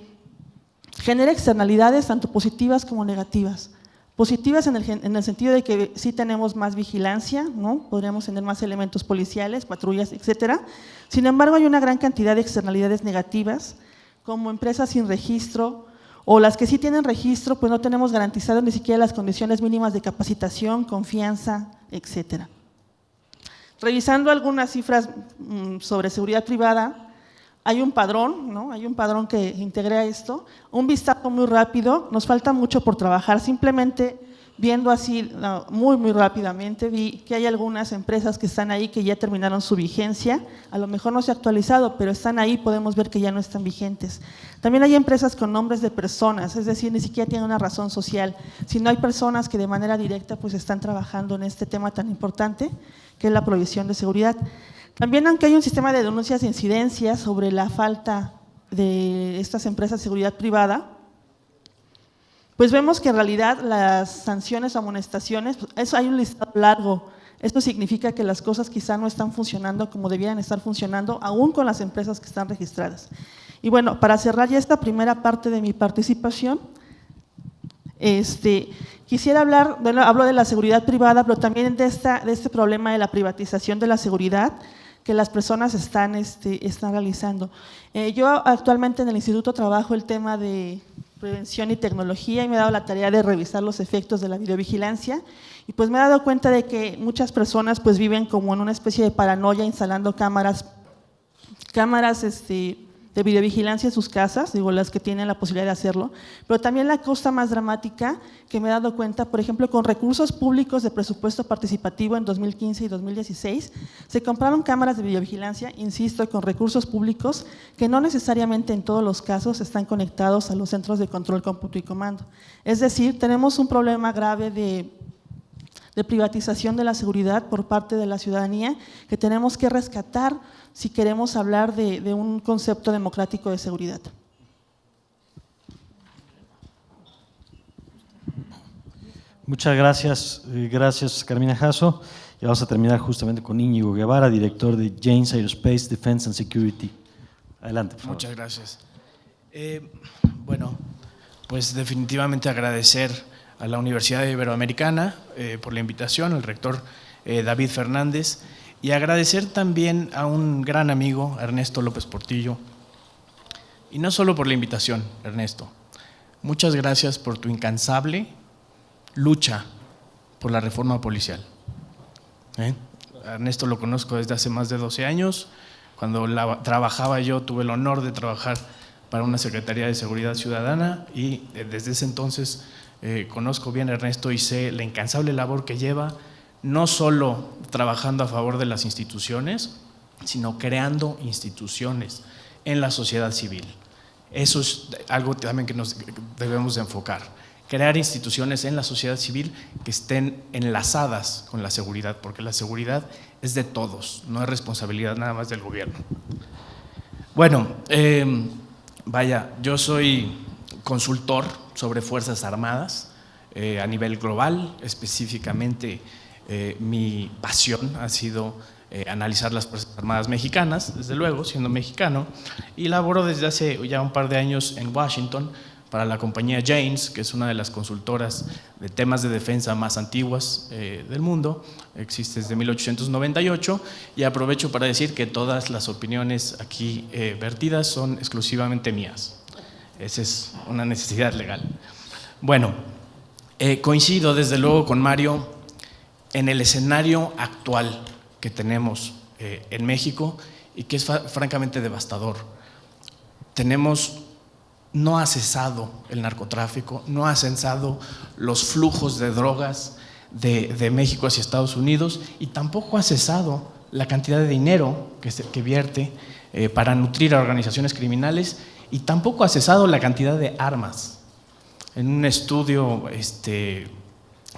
genera externalidades tanto positivas como negativas. Positivas en el sentido de que sí tenemos más vigilancia, ¿no? Podríamos tener más elementos policiales, patrullas, etcétera. Sin embargo, hay una gran cantidad de externalidades negativas, como empresas sin registro, o las que sí tienen registro, pues no tenemos garantizadas ni siquiera las condiciones mínimas de capacitación, confianza, etcétera. Revisando algunas cifras sobre seguridad privada, hay un padrón, ¿no? Hay un padrón que integra esto. Un vistazo muy rápido, nos falta mucho por trabajar, simplemente viendo así muy rápidamente, vi que hay algunas empresas que están ahí que ya terminaron su vigencia, a lo mejor no se ha actualizado, pero están ahí, podemos ver que ya no están vigentes. También hay empresas con nombres de personas, es decir, ni siquiera tienen una razón social, sino hay personas que de manera directa pues están trabajando en este tema tan importante que es la provisión de seguridad. También, aunque hay un sistema de denuncias e incidencias sobre la falta de estas empresas de seguridad privada, pues vemos que en realidad las sanciones o amonestaciones, eso hay un listado largo. Esto significa que las cosas quizá no están funcionando como debieran estar funcionando, aún con las empresas que están registradas. Y bueno, para cerrar ya esta primera parte de mi participación, quisiera hablar, bueno, hablo de la seguridad privada, pero también de este problema de la privatización de la seguridad que las personas están realizando. Yo actualmente en el instituto trabajo el tema de prevención y tecnología y me he dado la tarea de revisar los efectos de la videovigilancia y pues me he dado cuenta de que muchas personas pues viven como en una especie de paranoia instalando cámaras de videovigilancia en sus casas, digo, las que tienen la posibilidad de hacerlo, pero también la cosa más dramática que me he dado cuenta, por ejemplo, con recursos públicos de presupuesto participativo en 2015 y 2016, se compraron cámaras de videovigilancia, insisto, con recursos públicos que no necesariamente en todos los casos están conectados a los centros de control, cómputo y comando. Es decir, tenemos un problema grave de privatización de la seguridad por parte de la ciudadanía que tenemos que rescatar si queremos hablar de un concepto democrático de seguridad. Muchas gracias, gracias Carmina Jasso. Y vamos a terminar justamente con Íñigo Guevara, director de Janes Aerospace Defense and Security. Adelante, por favor. Muchas gracias. Bueno, pues definitivamente agradecer a la Universidad Iberoamericana por la invitación, al rector David Fernández, y agradecer también a un gran amigo, Ernesto López Portillo, y no solo por la invitación, Ernesto, muchas gracias por tu incansable lucha por la reforma policial. Ernesto lo conozco desde hace más de 12 años, cuando trabajaba yo tuve el honor de trabajar para una Secretaría de Seguridad Ciudadana y desde ese entonces conozco bien a Ernesto y sé la incansable labor que lleva, no solo trabajando a favor de las instituciones, sino creando instituciones en la sociedad civil. Eso es algo también que nos debemos de enfocar, crear instituciones en la sociedad civil que estén enlazadas con la seguridad, porque la seguridad es de todos, no es responsabilidad nada más del gobierno. Bueno, yo soy consultor sobre Fuerzas Armadas a nivel global, específicamente mi pasión ha sido analizar las Fuerzas Armadas mexicanas, desde luego, siendo mexicano, y laboro desde hace ya un par de años en Washington para la compañía Janes, que es una de las consultoras de temas de defensa más antiguas del mundo, existe desde 1898, y aprovecho para decir que todas las opiniones aquí vertidas son exclusivamente mías. Esa es una necesidad legal. Bueno, coincido desde luego con Mario en el escenario actual que tenemos en México y que es francamente devastador. No ha cesado el narcotráfico, no ha cesado los flujos de drogas de México hacia Estados Unidos y tampoco ha cesado la cantidad de dinero que vierte para nutrir a organizaciones criminales y tampoco ha cesado la cantidad de armas. En un estudio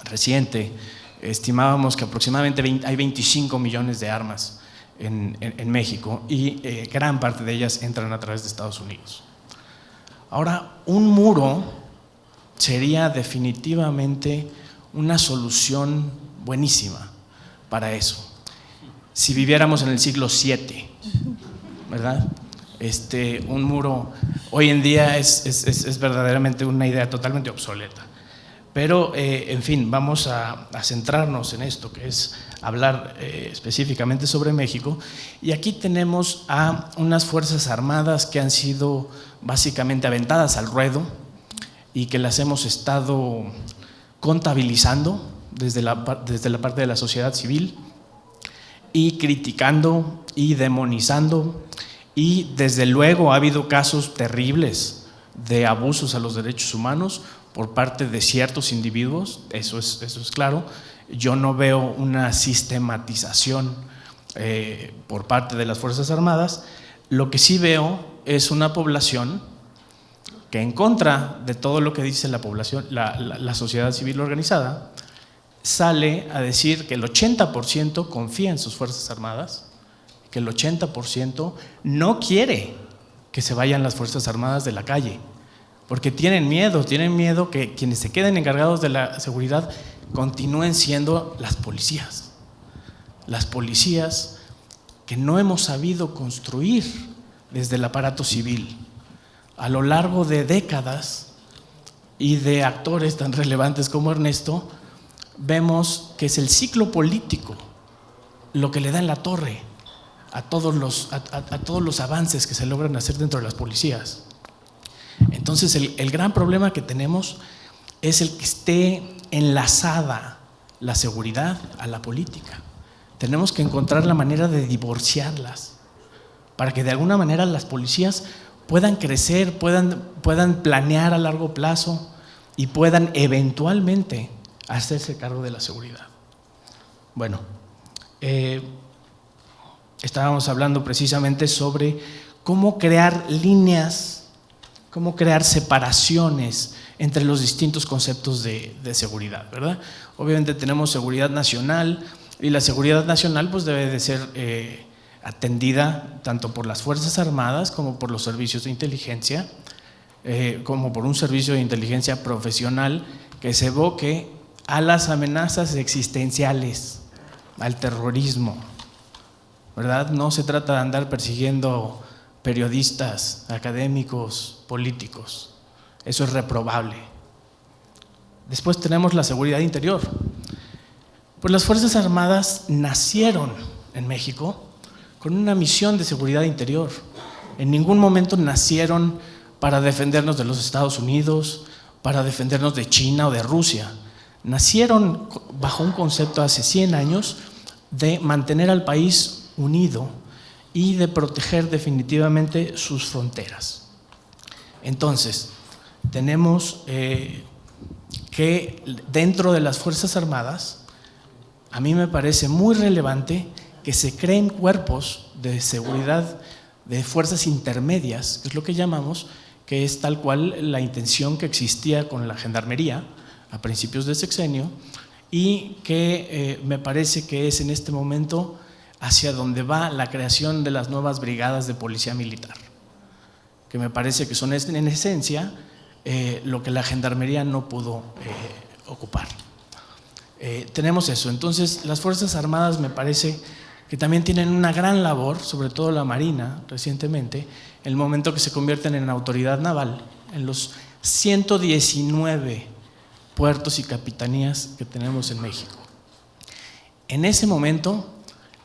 reciente estimábamos que aproximadamente hay 25 millones de armas en México y gran parte de ellas entran a través de Estados Unidos. Ahora, un muro sería definitivamente una solución buenísima para eso. Si viviéramos en el siglo VII, ¿verdad? Un muro hoy en día es verdaderamente una idea totalmente obsoleta. Pero, en fin, vamos a centrarnos en esto, que es hablar específicamente sobre México. Y aquí tenemos a unas Fuerzas Armadas que han sido básicamente aventadas al ruedo y que las hemos estado contabilizando desde la parte de la sociedad civil y criticando y demonizando. Y desde luego ha habido casos terribles de abusos a los derechos humanos por parte de ciertos individuos, eso es claro. Yo no veo una sistematización por parte de las Fuerzas Armadas. Lo que sí veo es una población que, en contra de todo lo que dice la población, la sociedad civil organizada, sale a decir que el 80% confía en sus Fuerzas Armadas, que el 80% no quiere que se vayan las Fuerzas Armadas de la calle, porque tienen miedo que quienes se queden encargados de la seguridad continúen siendo las policías que no hemos sabido construir desde el aparato civil a lo largo de décadas, y de actores tan relevantes como Ernesto. Vemos que es el ciclo político lo que le da en la torre a todos los avances que se logran hacer dentro de las policías. Entonces el gran problema que tenemos es el que esté enlazada la seguridad a la política. Tenemos que encontrar la manera de divorciarlas para que de alguna manera las policías puedan crecer, puedan planear a largo plazo y puedan eventualmente hacerse cargo de la seguridad. Bueno, estábamos hablando precisamente sobre cómo crear líneas, cómo crear separaciones entre los distintos conceptos de seguridad, ¿verdad? Obviamente tenemos seguridad nacional, y la seguridad nacional pues debe de ser atendida tanto por las Fuerzas Armadas como por los servicios de inteligencia, como por un servicio de inteligencia profesional que se evoque a las amenazas existenciales, al terrorismo, ¿verdad? No se trata de andar persiguiendo periodistas, académicos, políticos. Eso es reprobable. Después tenemos la seguridad interior. Pues las Fuerzas Armadas nacieron en México con una misión de seguridad interior. En ningún momento nacieron para defendernos de los Estados Unidos, para defendernos de China o de Rusia. Nacieron bajo un concepto hace 100 años de mantener al país unido y de proteger definitivamente sus fronteras. Entonces, tenemos que dentro de las Fuerzas Armadas, a mí me parece muy relevante que se creen cuerpos de seguridad de fuerzas intermedias, que es lo que llamamos, que es tal cual la intención que existía con la Gendarmería a principios del sexenio, y que me parece que es en este momento hacia donde va la creación de las nuevas brigadas de policía militar, que me parece que son en esencia lo que la Gendarmería no pudo ocupar. Tenemos eso. Entonces las Fuerzas Armadas me parece que también tienen una gran labor, sobre todo la Marina recientemente, en el momento que se convierten en autoridad naval, en los 119 puertos y capitanías que tenemos en México. En ese momento,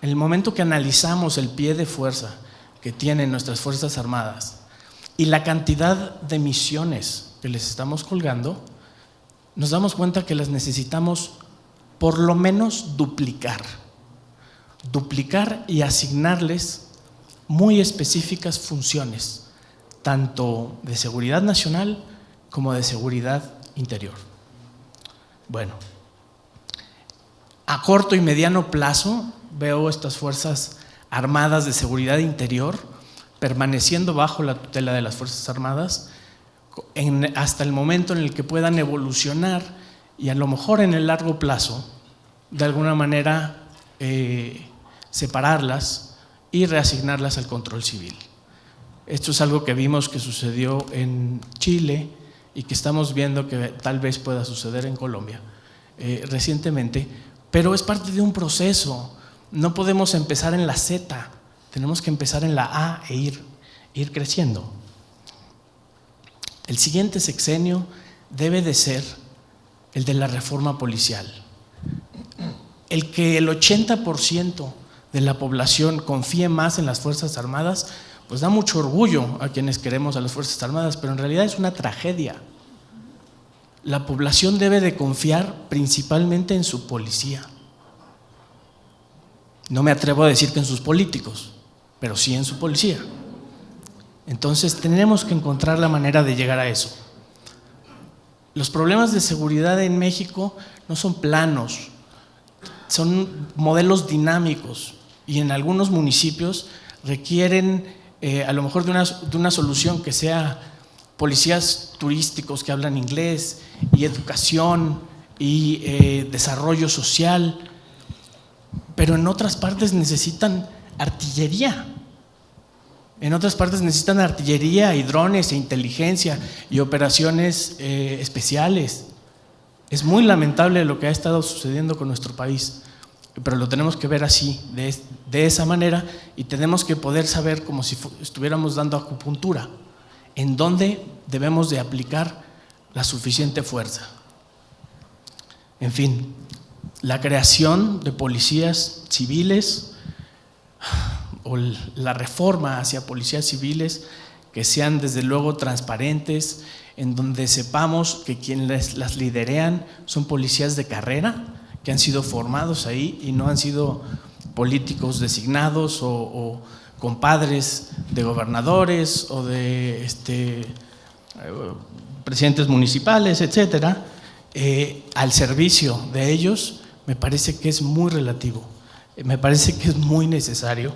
en el momento que analizamos el pie de fuerza que tienen nuestras Fuerzas Armadas y la cantidad de misiones que les estamos colgando, nos damos cuenta que las necesitamos por lo menos duplicar y asignarles muy específicas funciones, tanto de seguridad nacional como de seguridad interior. Bueno, a corto y mediano plazo veo estas Fuerzas Armadas de seguridad interior permaneciendo bajo la tutela de las Fuerzas Armadas hasta el momento en el que puedan evolucionar y a lo mejor en el largo plazo, de alguna manera, separarlas y reasignarlas al control civil. Esto es algo que vimos que sucedió en Chile y que estamos viendo que tal vez pueda suceder en Colombia recientemente, pero es parte de un proceso. No podemos empezar en la Z, tenemos que empezar en la A e ir creciendo. El siguiente sexenio debe de ser el de la reforma policial. El que el 80% de la población confíe más en las Fuerzas Armadas, pues da mucho orgullo a quienes queremos a las Fuerzas Armadas, pero en realidad es una tragedia. La población debe de confiar principalmente en su policía. No me atrevo a decir que en sus políticos, pero sí en su policía. Entonces tenemos que encontrar la manera de llegar a eso. los problemas de seguridad en México no son planos, son modelos dinámicos y en algunos municipios requieren a lo mejor de una solución que sea policías turísticos que hablan inglés y educación y desarrollo social, pero en otras partes necesitan artillería. En otras partes necesitan artillería y drones e inteligencia y operaciones especiales. Es muy lamentable lo que ha estado sucediendo con nuestro país, pero lo tenemos que ver así, de esa manera, y tenemos que poder saber como si estuviéramos dando acupuntura, en dónde debemos de aplicar la suficiente fuerza. En fin, la creación de policías civiles o la reforma hacia policías civiles que sean desde luego transparentes, en donde sepamos que quienes las liderean son policías de carrera, que han sido formados ahí y no han sido políticos designados o compadres de gobernadores o de presidentes municipales, etcétera, al servicio de ellos, me parece que es muy relativo, me parece que es muy necesario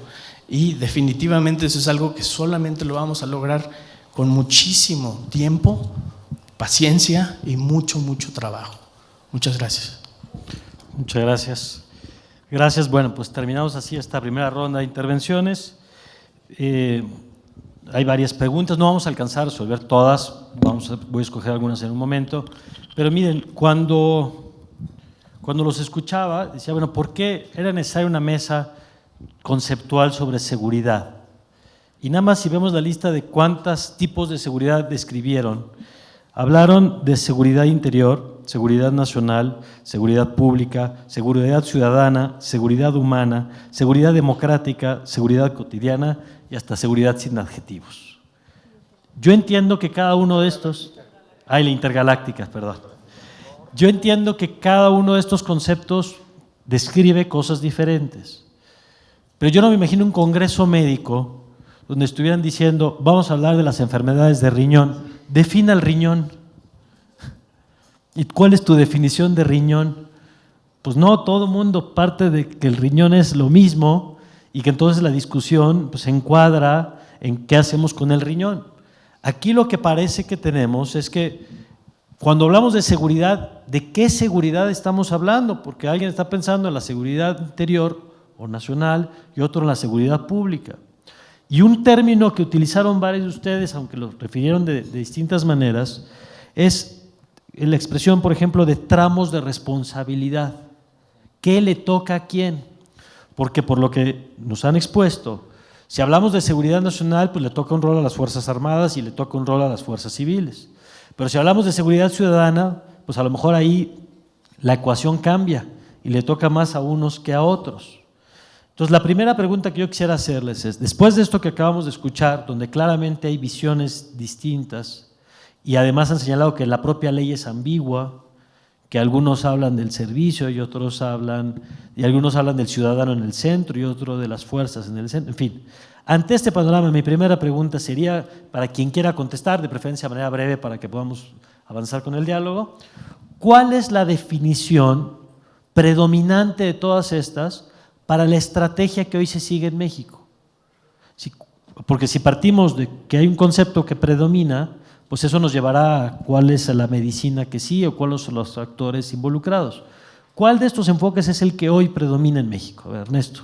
y definitivamente eso es algo que solamente lo vamos a lograr con muchísimo tiempo, paciencia y mucho trabajo. Muchas gracias. Muchas gracias. Gracias. Bueno, pues terminamos así esta primera ronda de intervenciones. Hay varias preguntas, no vamos a alcanzar a resolver todas, voy a escoger algunas en un momento, pero miren, cuando los escuchaba, decía, bueno, ¿por qué era necesaria una mesa conceptual sobre seguridad? Y nada más si vemos la lista de cuántos tipos de seguridad describieron, hablaron de seguridad interior, seguridad nacional, seguridad pública, seguridad ciudadana, seguridad humana, seguridad democrática, seguridad cotidiana y hasta seguridad sin adjetivos. Yo entiendo que cada uno de estos… la intergaláctica, perdón. Yo entiendo que cada uno de estos conceptos describe cosas diferentes, pero yo no me imagino un congreso médico donde estuvieran diciendo, vamos a hablar de las enfermedades de riñón, defina el riñón. ¿Y cuál es tu definición de riñón? Pues no, todo el mundo parte de que el riñón es lo mismo y que entonces la discusión pues, se encuadra en qué hacemos con el riñón. Aquí lo que parece que tenemos es que cuando hablamos de seguridad, ¿de qué seguridad estamos hablando? Porque alguien está pensando en la seguridad interior o nacional y otro en la seguridad pública. Y un término que utilizaron varios de ustedes, aunque lo refirieron de distintas maneras, es la expresión, por ejemplo, de tramos de responsabilidad. ¿Qué le toca a quién? Porque por lo que nos han expuesto, si hablamos de seguridad nacional, pues le toca un rol a las Fuerzas Armadas y le toca un rol a las Fuerzas Civiles. Pero si hablamos de seguridad ciudadana, pues a lo mejor ahí la ecuación cambia y le toca más a unos que a otros. Entonces, la primera pregunta que yo quisiera hacerles es, después de esto que acabamos de escuchar, donde claramente hay visiones distintas y además han señalado que la propia ley es ambigua, que algunos hablan del servicio y algunos hablan del ciudadano en el centro y otros de las fuerzas en el centro, en fin. Ante este panorama, mi primera pregunta sería, para quien quiera contestar, de preferencia de manera breve para que podamos avanzar con el diálogo, ¿cuál es la definición predominante de todas estas para la estrategia que hoy se sigue en México? Porque si partimos de que hay un concepto que predomina, pues eso nos llevará a cuál es la medicina que sí o cuáles son los actores involucrados. ¿Cuál de estos enfoques es el que hoy predomina en México? A ver, Ernesto.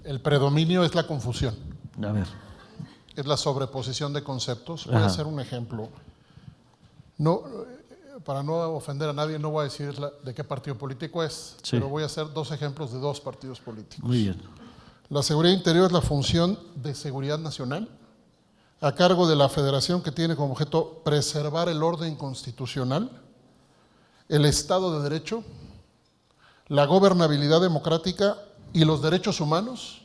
El predominio es la confusión. A ver. Es la sobreposición de conceptos. Voy a hacer un ejemplo. No, para no ofender a nadie, no voy a decir de qué partido político es, sí, pero voy a hacer dos ejemplos de dos partidos políticos. Muy bien. La seguridad interior es la función de seguridad nacional a cargo de la Federación, que tiene como objeto preservar el orden constitucional, el Estado de Derecho, la gobernabilidad democrática y los derechos humanos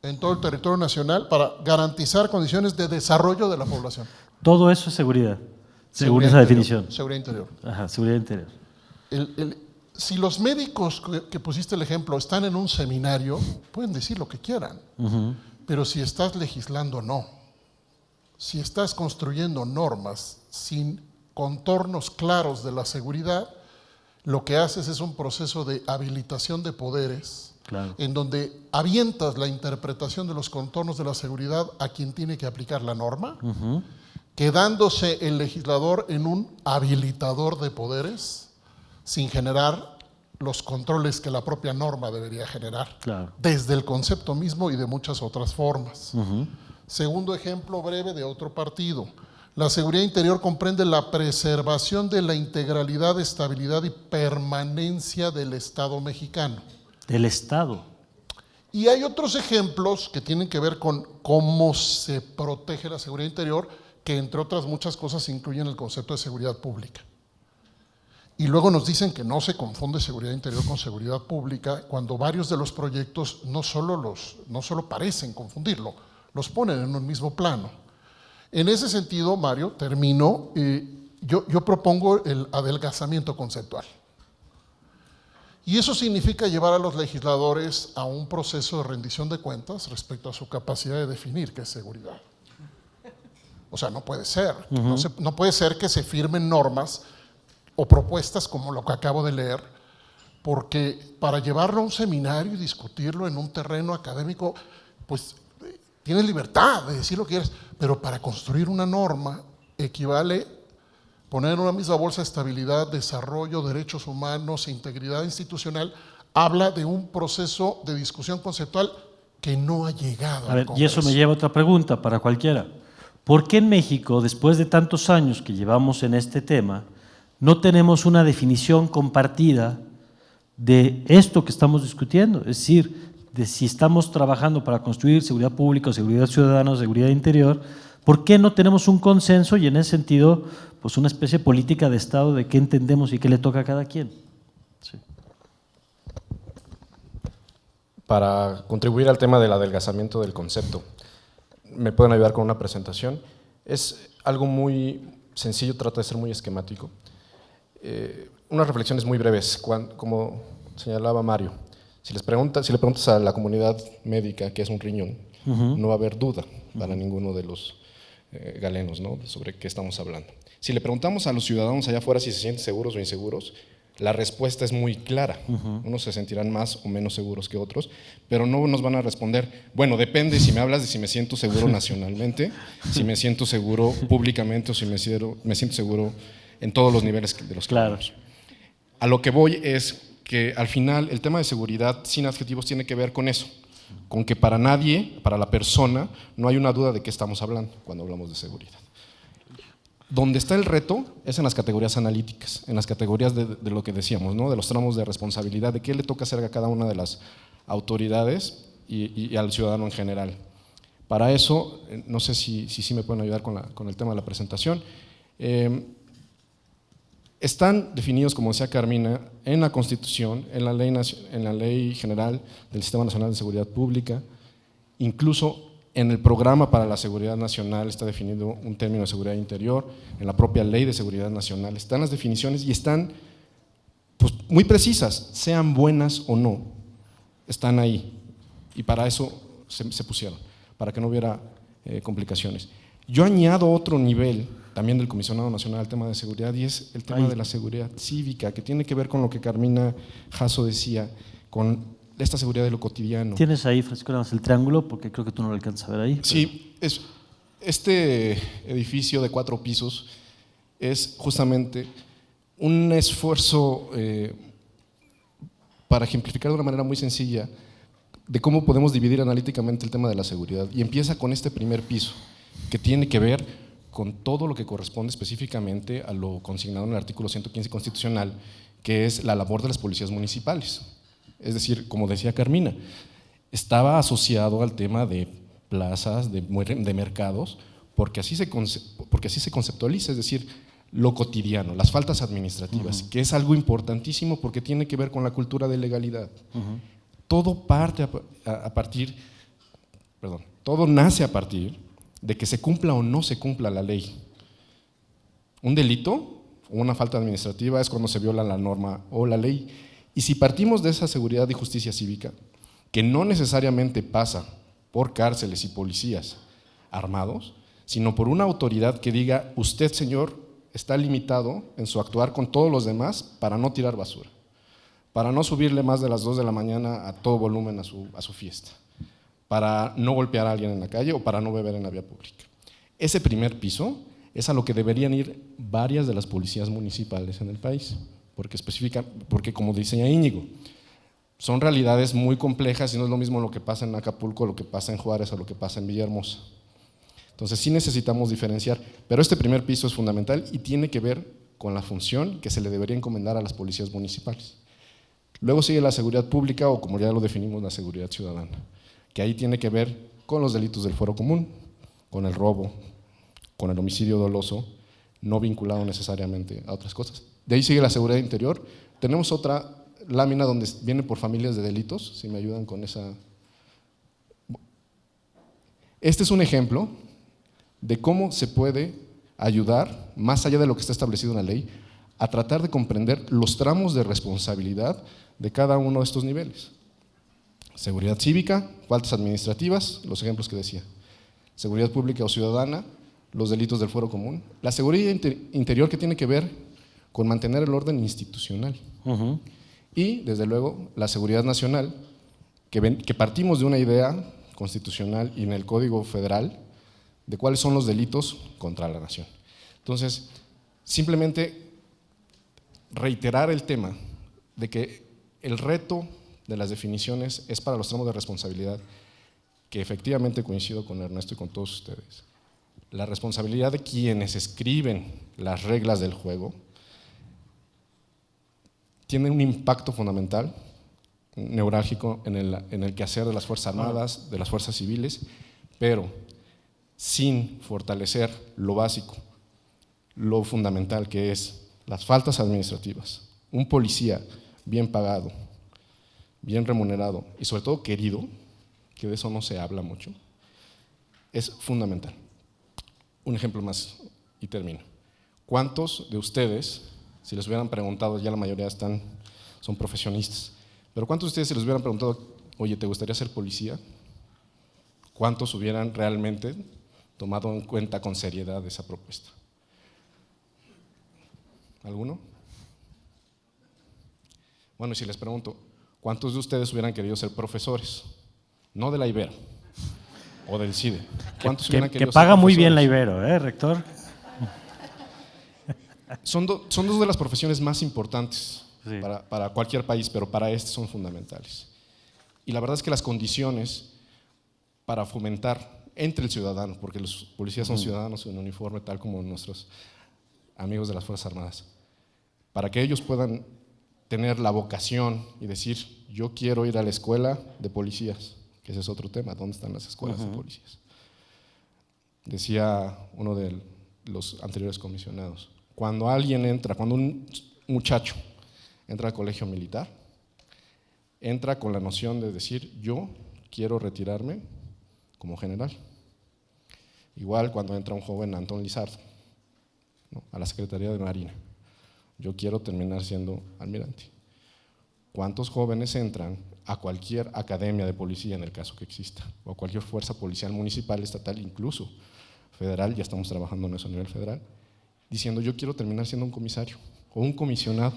en todo el territorio nacional para garantizar condiciones de desarrollo de la población. Todo eso es seguridad, según esa definición. Seguridad interior. Ajá, seguridad interior. Si los médicos que pusiste el ejemplo están en un seminario, pueden decir lo que quieran, pero si estás legislando, no. si estás construyendo normas sin contornos claros de la seguridad, lo que haces es un proceso de habilitación de poderes, Claro. en donde avientas la interpretación de los contornos de la seguridad a quien tiene que aplicar la norma, quedándose el legislador en un habilitador de poderes sin generar los controles que la propia norma debería generar, Claro. desde el concepto mismo y de muchas otras formas. Segundo ejemplo breve de otro partido. La seguridad interior comprende la preservación de la integralidad, estabilidad y permanencia del Estado mexicano. Del Estado. Y hay otros ejemplos que tienen que ver con cómo se protege la seguridad interior, que entre otras muchas cosas incluyen el concepto de seguridad pública. Y luego nos dicen que no se confunde seguridad interior con seguridad pública, cuando varios de los proyectos no solo parecen confundirlo, los ponen en un mismo plano. En ese sentido, Mario, termino, yo propongo el adelgazamiento conceptual. Y eso significa llevar a los legisladores a un proceso de rendición de cuentas respecto a su capacidad de definir qué es seguridad. O sea, no puede ser. No puede ser que se firmen normas o propuestas como lo que acabo de leer, porque para llevarlo a un seminario y discutirlo en un terreno académico, pues tienes libertad de decir lo que quieres, pero para construir una norma equivale poner en una misma bolsa estabilidad, desarrollo, derechos humanos e integridad institucional. Habla de un proceso de discusión conceptual que no ha llegado A ver, al y eso Congreso. me lleva a otra pregunta para cualquiera. ¿Por qué en México, después de tantos años que llevamos en este tema, no tenemos una definición compartida de esto que estamos discutiendo? Es decir, de si estamos trabajando para construir seguridad pública, seguridad ciudadana o seguridad interior, ¿por qué no tenemos un consenso y en ese sentido pues una especie de política de Estado de qué entendemos y qué le toca a cada quien? Sí. Para contribuir al tema del adelgazamiento del concepto, me pueden ayudar con una presentación. Es algo muy sencillo, trato de ser muy esquemático. Unas reflexiones muy breves, como señalaba Mario. Si le preguntas a la comunidad médica qué es un riñón, no va a haber duda para ninguno de los galenos, ¿no?, sobre qué estamos hablando. Si le preguntamos a los ciudadanos allá afuera si se sienten seguros o inseguros, la respuesta es muy clara. Unos se sentirán más o menos seguros que otros, pero no nos van a responder, bueno, depende si me hablas de si me siento seguro nacionalmente, si me siento seguro públicamente o si me siento seguro en todos los niveles de los que hablamos. A lo que voy es que al final el tema de seguridad sin adjetivos tiene que ver con eso, con que para nadie, para la persona, no hay una duda de qué estamos hablando cuando hablamos de seguridad. Donde está el reto es en las categorías analíticas, en las categorías de lo que decíamos, ¿no?, de los tramos de responsabilidad, de qué le toca hacer a cada una de las autoridades y al ciudadano en general. Para eso, no sé si me pueden ayudar con el tema de la presentación. Están definidos, como decía Carmina, en la Constitución, en la Ley General del Sistema Nacional de Seguridad Pública, incluso en el Programa para la Seguridad Nacional está definido un término de seguridad interior, en la propia Ley de Seguridad Nacional están las definiciones y están pues, muy precisas, sean buenas o no, están ahí y para eso se pusieron, para que no hubiera complicaciones. Yo añado otro nivel también del Comisionado Nacional al tema de seguridad y es el tema de la seguridad cívica, que tiene que ver con lo que Carmina Jasso decía, con esta seguridad de lo cotidiano. ¿Tienes ahí, Francisco, nada más el triángulo? Porque creo que tú no lo alcanzas a ver ahí. Sí, este edificio de 4 pisos es justamente un esfuerzo para ejemplificar de una manera muy sencilla de cómo podemos dividir analíticamente el tema de la seguridad. Y empieza con este primer piso, que tiene que ver con todo lo que corresponde específicamente a lo consignado en el artículo 115 constitucional, que es la labor de las policías municipales. Es decir, como decía Carmina, estaba asociado al tema de plazas, de mercados, porque así se conceptualiza, es decir, lo cotidiano, las faltas administrativas, que es algo importantísimo porque tiene que ver con la cultura de legalidad. Todo parte todo nace a partir de que se cumpla o no se cumpla la ley. Un delito o una falta administrativa es cuando se viola la norma o la ley. Y si partimos de esa seguridad y justicia cívica, que no necesariamente pasa por cárceles y policías armados, sino por una autoridad que diga, usted, señor, está limitado en su actuar con todos los demás para no tirar basura, para no subirle más de las 2 de la mañana a todo volumen a su fiesta, para no golpear a alguien en la calle o para no beber en la vía pública. Ese primer piso es a lo que deberían ir varias de las policías municipales en el país, porque como dice Íñigo, son realidades muy complejas y no es lo mismo lo que pasa en Acapulco, lo que pasa en Juárez o lo que pasa en Villahermosa. Entonces sí necesitamos diferenciar, pero este primer piso es fundamental y tiene que ver con la función que se le debería encomendar a las policías municipales. Luego sigue la seguridad pública o, como ya lo definimos, la seguridad ciudadana, que ahí tiene que ver con los delitos del fuero común, con el robo, con el homicidio doloso, no vinculado necesariamente a otras cosas. De ahí sigue la seguridad interior. Tenemos otra lámina donde viene por familias de delitos, si me ayudan con esa. Este es un ejemplo de cómo se puede ayudar, más allá de lo que está establecido en la ley, a tratar de comprender los tramos de responsabilidad de cada uno de estos niveles. Seguridad cívica, faltas administrativas, los ejemplos que decía. Seguridad pública o ciudadana, los delitos del fuero común. La seguridad interior, que tiene que ver con mantener el orden institucional. Y, desde luego, la seguridad nacional, que partimos de una idea constitucional y en el Código Federal de cuáles son los delitos contra la nación. Entonces, simplemente reiterar el tema de que el reto de las definiciones es para los tramos de responsabilidad, que efectivamente coincido con Ernesto y con todos ustedes. La responsabilidad de quienes escriben las reglas del juego tiene un impacto fundamental, neurálgico, en el quehacer de las Fuerzas Armadas, de las Fuerzas Civiles, pero sin fortalecer lo básico, lo fundamental, que es las faltas administrativas. Un policía bien pagado, bien remunerado y sobre todo querido, que de eso no se habla mucho, es fundamental. Un ejemplo más y termino. ¿Cuántos de ustedes, si les hubieran preguntado, ya la mayoría son profesionistas, pero cuántos de ustedes si les hubieran preguntado, oye, ¿te gustaría ser policía? ¿Cuántos hubieran realmente tomado en cuenta con seriedad esa propuesta? ¿Alguno? Bueno, y si les pregunto, ¿cuántos de ustedes hubieran querido ser profesores? No de la Ibero o del CIDE. ¿Cuántos hubieran querido que paga ser muy bien la profesores? Ibero, rector? Son dos de las profesiones más importantes Sí. para cualquier país, pero para este son fundamentales. Y la verdad es que las condiciones para fomentar entre el ciudadano, porque los policías son ciudadanos en uniforme, tal como nuestros amigos de las Fuerzas Armadas, para que ellos puedan tener la vocación y decir, yo quiero ir a la escuela de policías, que ese es otro tema, ¿dónde están las escuelas de policías? Decía uno de los anteriores comisionados, cuando un muchacho entra al colegio militar, entra con la noción de decir, yo quiero retirarme como general. Igual cuando entra un joven Antón Lizardo, ¿no?, a la Secretaría de Marina, yo quiero terminar siendo almirante. ¿Cuántos jóvenes entran a cualquier academia de policía, en el caso que exista, o a cualquier fuerza policial municipal, estatal, incluso federal, ya estamos trabajando en eso a nivel federal, diciendo yo quiero terminar siendo un comisario o un comisionado?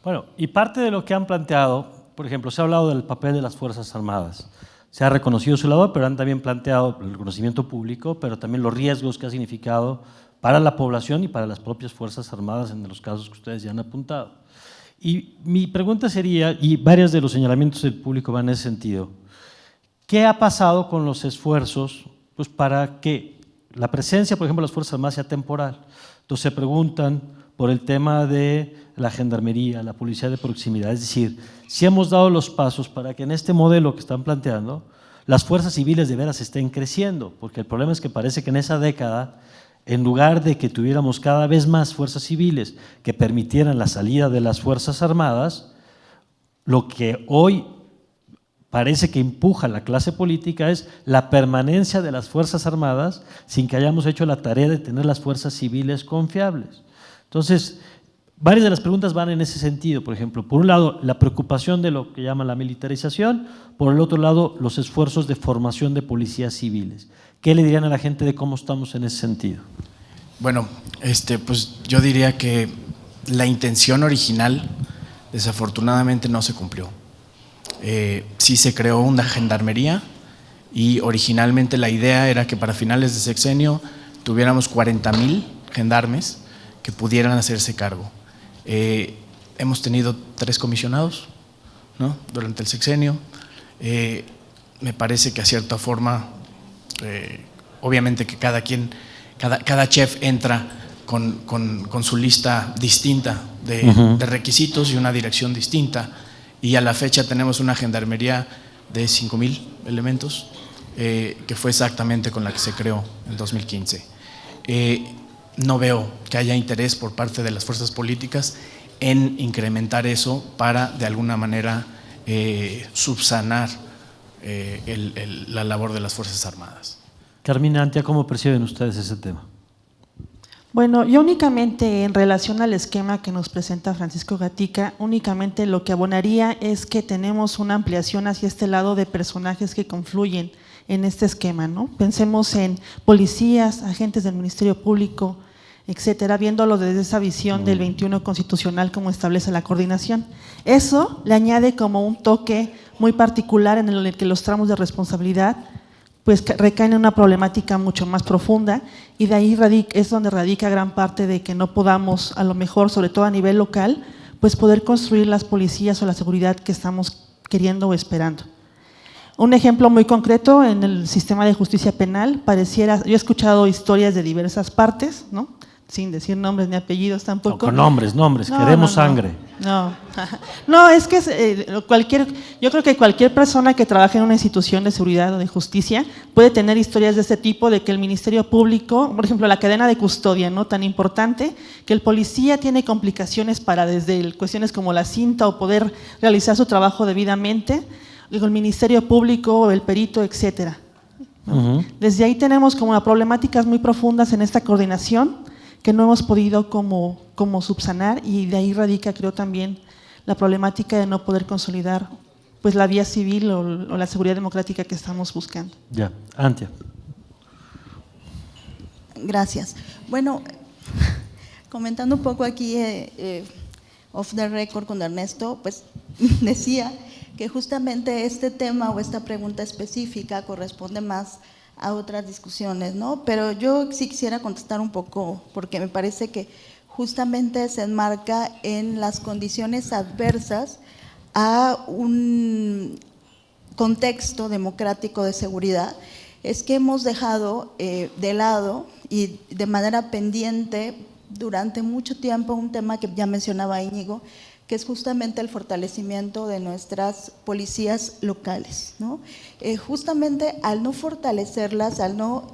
Bueno, y parte de lo que han planteado, por ejemplo, se ha hablado del papel de las Fuerzas Armadas. Se ha reconocido su labor, pero han también planteado el reconocimiento público, pero también los riesgos que ha significado para la población y para las propias Fuerzas Armadas en los casos que ustedes ya han apuntado. Y mi pregunta sería, y varios de los señalamientos del público van en ese sentido, ¿qué ha pasado con los esfuerzos pues, para que la presencia, por ejemplo, de las Fuerzas Armadas sea temporal? Entonces se preguntan por el tema de la gendarmería, la policía de proximidad, es decir, si hemos dado los pasos para que en este modelo que están planteando las fuerzas civiles de veras estén creciendo, porque el problema es que parece que en esa década, en lugar de que tuviéramos cada vez más fuerzas civiles que permitieran la salida de las Fuerzas Armadas, lo que hoy parece que empuja la clase política es la permanencia de las Fuerzas Armadas sin que hayamos hecho la tarea de tener las fuerzas civiles confiables. Entonces, varias de las preguntas van en ese sentido. Por ejemplo, por un lado, la preocupación de lo que llaman la militarización, por el otro lado, los esfuerzos de formación de policías civiles. ¿Qué le dirían a la gente de cómo estamos en ese sentido? Bueno, pues yo diría que la intención original desafortunadamente no se cumplió. Sí se creó una gendarmería y originalmente la idea era que para finales de sexenio tuviéramos 40,000 gendarmes que pudieran hacerse cargo. Hemos tenido 3 comisionados, ¿no?, durante el sexenio. Me parece que a cierta forma, obviamente que cada chef entra con su lista distinta de requisitos y una dirección distinta, y a la fecha tenemos una gendarmería de 5,000 elementos, que fue exactamente con la que se creó en 2015. No veo que haya interés por parte de las fuerzas políticas en incrementar eso para de alguna manera subsanar la labor de las Fuerzas Armadas. Carmina, Antia, ¿cómo perciben ustedes ese tema? Bueno, yo únicamente en relación al esquema que nos presenta Francisco Gatica, únicamente lo que abonaría es que tenemos una ampliación hacia este lado de personajes que confluyen en este esquema, ¿no? Pensemos en policías, agentes del Ministerio Público, etcétera, viéndolo desde esa visión del 21 constitucional como establece la coordinación. Eso le añade como un toque muy particular en el que los tramos de responsabilidad pues recaen en una problemática mucho más profunda, y de ahí es donde radica gran parte de que no podamos, a lo mejor, sobre todo a nivel local, pues poder construir las policías o la seguridad que estamos queriendo o esperando. Un ejemplo muy concreto en el sistema de justicia penal, yo he escuchado historias de diversas partes, ¿no?, sin decir nombres ni apellidos tampoco. No, con nombres, no, queremos sangre. No, es que yo creo que cualquier persona que trabaje en una institución de seguridad o de justicia puede tener historias de este tipo, de que el Ministerio Público, por ejemplo, la cadena de custodia, ¿no?, tan importante, que el policía tiene complicaciones para desde cuestiones como la cinta o poder realizar su trabajo debidamente, el Ministerio Público, el perito, etcétera, ¿no? Desde ahí tenemos como problemáticas muy profundas en esta coordinación que no hemos podido como subsanar, y de ahí radica, creo, también la problemática de no poder consolidar pues la vía civil o la seguridad democrática que estamos buscando. Ya, Antia. Gracias. Bueno, comentando un poco aquí off the record con Ernesto, pues decía que justamente este tema o esta pregunta específica corresponde más a otras discusiones, ¿no? Pero yo sí quisiera contestar un poco, porque me parece que justamente se enmarca en las condiciones adversas a un contexto democrático de seguridad. Es que hemos dejado de lado y de manera pendiente durante mucho tiempo un tema que ya mencionaba Íñigo, que es justamente el fortalecimiento de nuestras policías locales, ¿no? Justamente al no fortalecerlas, al no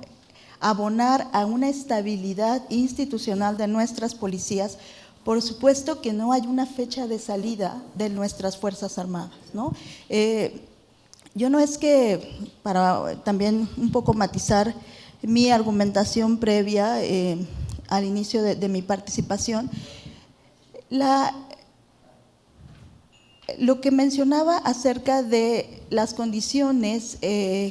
abonar a una estabilidad institucional de nuestras policías, por supuesto que no hay una fecha de salida de nuestras Fuerzas Armadas, ¿no? Yo no es que, para también un poco matizar mi argumentación previa al inicio de mi participación, lo que mencionaba acerca de las condiciones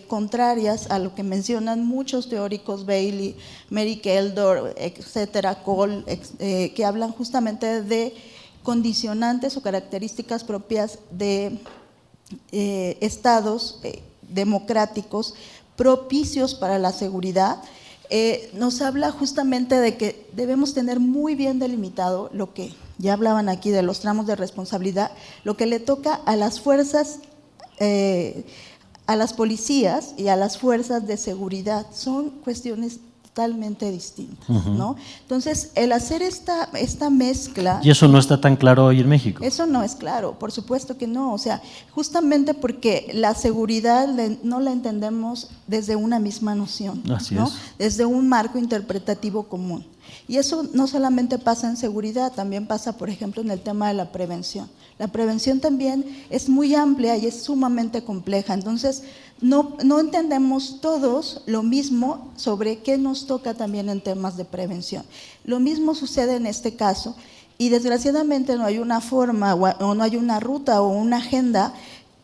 contrarias a lo que mencionan muchos teóricos, Bailey, Mary Keldor, etcétera, Cole, que hablan justamente de condicionantes o características propias de estados democráticos propicios para la seguridad, nos habla justamente de que debemos tener muy bien delimitado lo que ya hablaban aquí de los tramos de responsabilidad, lo que le toca a las fuerzas, a las policías y a las fuerzas de seguridad. Son cuestiones totalmente distintas, ¿no? Entonces, el hacer esta mezcla… ¿Y eso no está tan claro hoy en México? Eso no es claro, por supuesto que no. O sea, justamente porque la seguridad no la entendemos desde una misma noción, Así ¿no? es. Desde un marco interpretativo común. Y eso no solamente pasa en seguridad, también pasa, por ejemplo, en el tema de la prevención. La prevención también es muy amplia y es sumamente compleja. Entonces, no entendemos todos lo mismo sobre qué nos toca también en temas de prevención. Lo mismo sucede en este caso, Y desgraciadamente no hay una forma o no hay una ruta o una agenda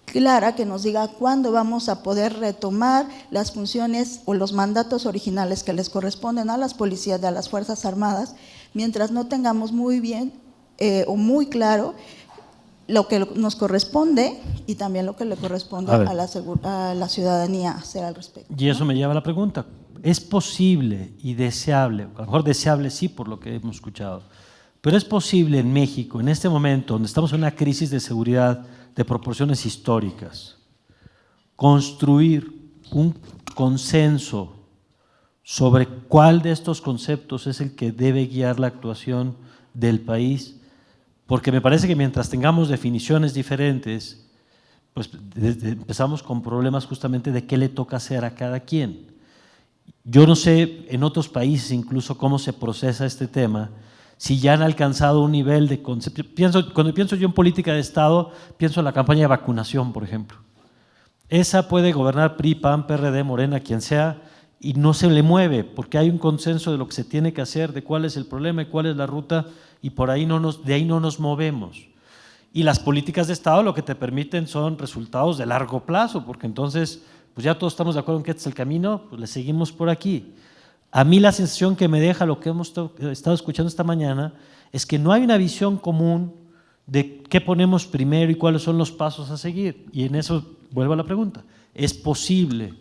clara que nos diga cuándo vamos a poder retomar las funciones o los mandatos originales que les corresponden a las policías de las Fuerzas Armadas, mientras no tengamos muy bien o muy claro lo que nos corresponde y también lo que le corresponde a la ciudadanía hacer al respecto. Y eso me lleva a la pregunta, ¿es posible y deseable, a lo mejor deseable sí por lo que hemos escuchado, pero es posible en México, en este momento, donde estamos en una crisis de seguridad de proporciones históricas, construir un consenso sobre cuál de estos conceptos es el que debe guiar la actuación del país? Porque me parece que mientras tengamos definiciones diferentes, pues empezamos con problemas justamente de qué le toca hacer a cada quien. Yo no sé en otros países incluso cómo se procesa este tema, si ya han alcanzado un nivel de concepto. Cuando pienso yo en política de Estado, pienso en la campaña de vacunación, por ejemplo. Esa puede gobernar PRI, PAN, PRD, Morena, quien sea, y no se le mueve, porque hay un consenso de lo que se tiene que hacer, de cuál es el problema y cuál es la ruta, y por ahí de ahí no nos movemos. Y las políticas de Estado lo que te permiten son resultados de largo plazo, porque entonces pues ya todos estamos de acuerdo en que este es el camino, pues le seguimos por aquí. A mí la sensación que me deja lo que hemos estado escuchando esta mañana es que no hay una visión común de qué ponemos primero y cuáles son los pasos a seguir. Y en eso vuelvo a la pregunta, ¿es posible,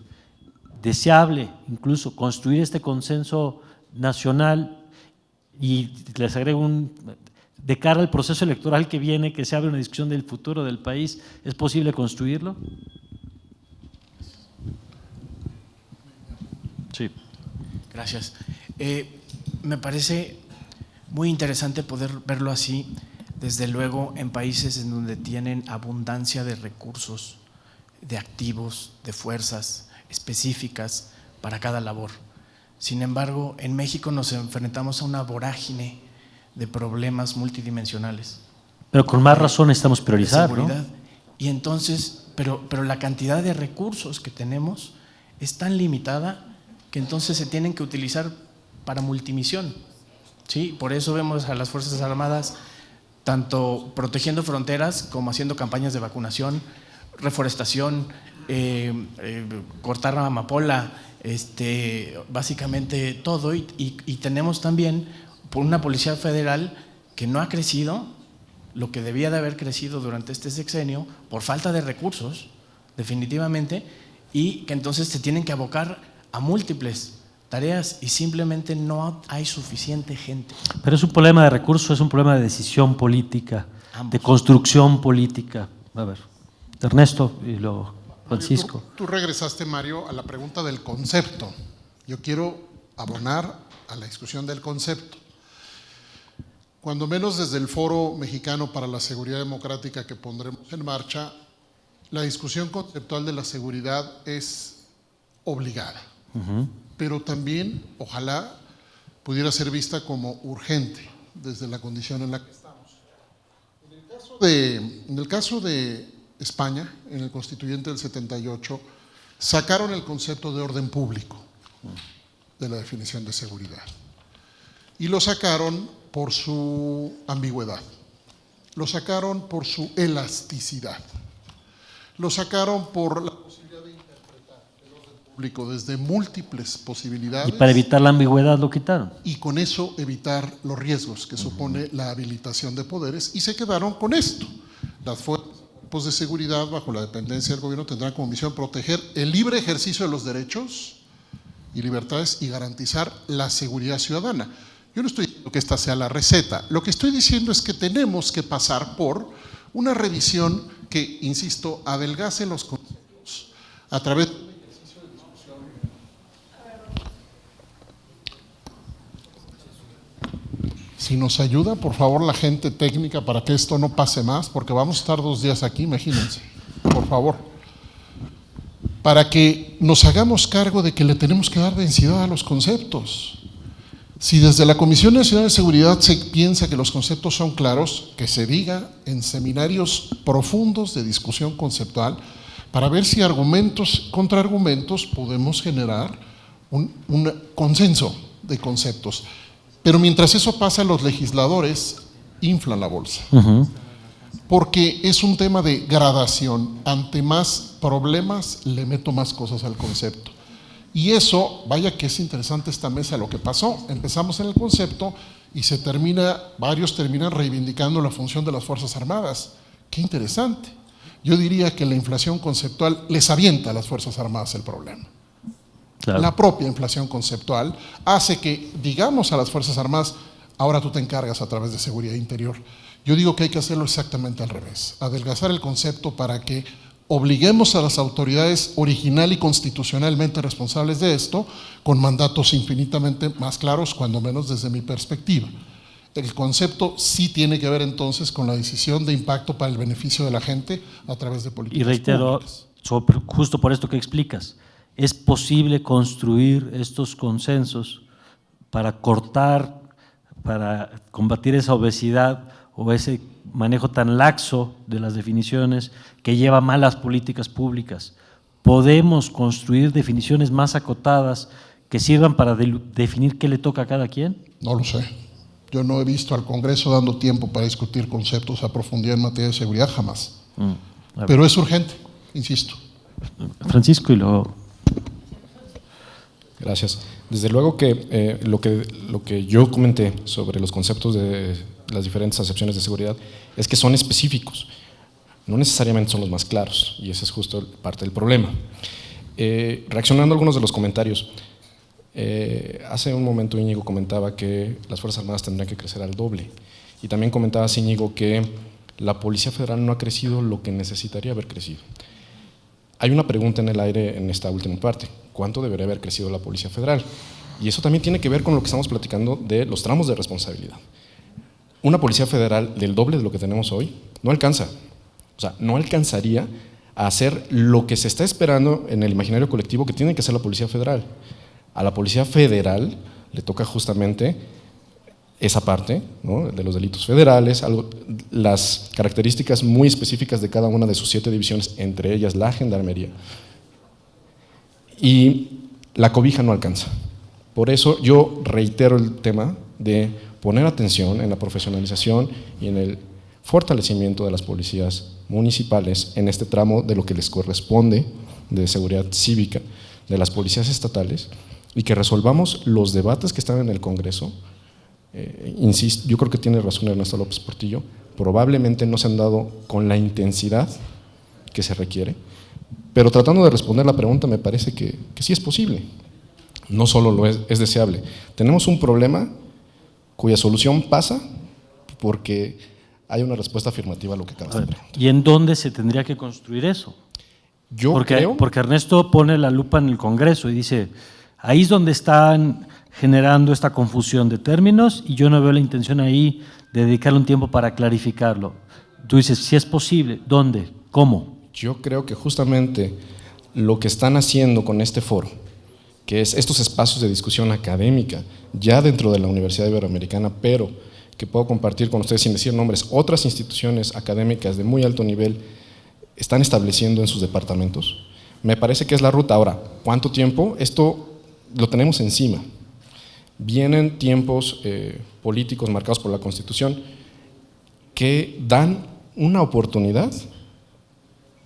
deseable incluso construir este consenso nacional? Y les agrego de cara al proceso electoral que viene, que se abre una discusión del futuro del país, ¿es posible construirlo? Sí. Gracias. Me parece muy interesante poder verlo así, desde luego en países en donde tienen abundancia de recursos, de activos, de fuerzas específicas para cada labor. Sin embargo, en México nos enfrentamos a una vorágine de problemas multidimensionales. Pero con más razón estamos priorizando, ¿no? Y entonces, pero la cantidad de recursos que tenemos es tan limitada que entonces se tienen que utilizar para multimisión. ¿Sí? Por eso vemos a las Fuerzas Armadas tanto protegiendo fronteras como haciendo campañas de vacunación, reforestación, cortar amapola, básicamente todo. Y tenemos también por una Policía Federal que no ha crecido lo que debía de haber crecido durante este sexenio por falta de recursos, definitivamente, y que entonces se tienen que abocar a múltiples tareas y simplemente no hay suficiente gente. Pero es un problema de recursos, es un problema de decisión política, Ambos. de construcción política. A ver, Ernesto y luego Francisco. Tú regresaste, Mario, a la pregunta del concepto. Yo quiero abonar a la discusión del concepto. Cuando menos desde el Foro Mexicano para la Seguridad Democrática que pondremos en marcha, la discusión conceptual de la seguridad es obligada. Pero también, ojalá, pudiera ser vista como urgente desde la condición en la que estamos. En el caso de España, en el Constituyente del 78, sacaron el concepto de orden público de la definición de seguridad. Y lo sacaron por su ambigüedad, lo sacaron por su elasticidad, lo sacaron por la posibilidad de interpretar el orden público desde múltiples posibilidades. Y para evitar la ambigüedad lo quitaron. Y con eso evitar los riesgos que supone la habilitación de poderes, y se quedaron con esto. Las fuerzas y cuerpos de seguridad bajo la dependencia del gobierno tendrán como misión proteger el libre ejercicio de los derechos y libertades y garantizar la seguridad ciudadana. Yo no estoy diciendo que esta sea la receta, lo que estoy diciendo es que tenemos que pasar por una revisión que, insisto, adelgace los conceptos a través de un ejercicio de discusión. Si nos ayuda, por favor, la gente técnica para que esto no pase más, porque vamos a estar 2 días aquí, imagínense, por favor. Para que nos hagamos cargo de que le tenemos que dar densidad a los conceptos. Si desde la Comisión Nacional de Seguridad se piensa que los conceptos son claros, que se diga en seminarios profundos de discusión conceptual para ver si argumentos contra argumentos podemos generar un consenso de conceptos. Pero mientras eso pasa, los legisladores inflan la bolsa. Porque es un tema de gradación. Ante más problemas, le meto más cosas al concepto. Y eso, vaya que es interesante esta mesa lo que pasó. Empezamos en el concepto y varios terminan reivindicando la función de las Fuerzas Armadas. Qué interesante. Yo diría que la inflación conceptual les avienta a las Fuerzas Armadas el problema. Claro. La propia inflación conceptual hace que digamos a las Fuerzas Armadas, ahora tú te encargas a través de seguridad interior. Yo digo que hay que hacerlo exactamente al revés, adelgazar el concepto para que obliguemos a las autoridades original y constitucionalmente responsables de esto con mandatos infinitamente más claros, cuando menos desde mi perspectiva. El concepto sí tiene que ver entonces con la decisión de impacto para el beneficio de la gente a través de políticas Y reitero, públicas. justo por esto que explicas, es posible construir estos consensos para cortar, para combatir esa obesidad o ese manejo tan laxo de las definiciones que lleva mal las políticas públicas. Podemos construir definiciones más acotadas que sirvan para definir qué le toca a cada quien. No lo sé. Yo no he visto al Congreso dando tiempo para discutir conceptos a profundidad en materia de seguridad, jamás. Pero es urgente, insisto. Francisco, y luego… Gracias. Desde luego que lo que yo comenté sobre los conceptos de las diferentes acepciones de seguridad es que son específicos, no necesariamente son los más claros, y ese es justo parte del problema. Reaccionando a algunos de los comentarios, hace un momento Íñigo comentaba que las Fuerzas Armadas tendrían que crecer al doble, y también comentaba Íñigo que la Policía Federal no ha crecido lo que necesitaría haber crecido. Hay una pregunta en el aire en esta última parte: ¿cuánto debería haber crecido la Policía Federal? Y eso también tiene que ver con lo que estamos platicando de los tramos de responsabilidad. Una Policía Federal del doble de lo que tenemos hoy no alcanza, o sea, no alcanzaría a hacer lo que se está esperando en el imaginario colectivo que tiene que hacer la Policía Federal. A la Policía Federal le toca justamente esa parte, ¿no?, de los delitos federales, las características muy específicas de cada una de sus 7 divisiones, entre ellas la Gendarmería. Y la cobija no alcanza. Por eso yo reitero el tema de poner atención en la profesionalización y en el fortalecimiento de las policías municipales en este tramo de lo que les corresponde de seguridad cívica de las policías estatales, y que resolvamos los debates que están en el Congreso. Insisto, yo creo que tiene razón Ernesto López Portillo, probablemente no se han dado con la intensidad que se requiere, pero tratando de responder la pregunta me parece que sí es posible, no solo es deseable. Tenemos un problema cuya solución pasa porque hay una respuesta afirmativa a lo que acabas de preguntar. ¿Y en dónde se tendría que construir eso? Yo porque creo… Porque Ernesto pone la lupa en el Congreso y dice, ahí es donde están generando esta confusión de términos y yo no veo la intención ahí de dedicarle un tiempo para clarificarlo. Tú dices, si es posible, ¿dónde? ¿Cómo? Yo creo que justamente lo que están haciendo con este foro, que es estos espacios de discusión académica, ya dentro de la Universidad Iberoamericana, pero que puedo compartir con ustedes sin decir nombres, otras instituciones académicas de muy alto nivel están estableciendo en sus departamentos, me parece que es la ruta. Ahora, ¿cuánto tiempo? Esto lo tenemos encima. Vienen tiempos políticos marcados por la Constitución que dan una oportunidad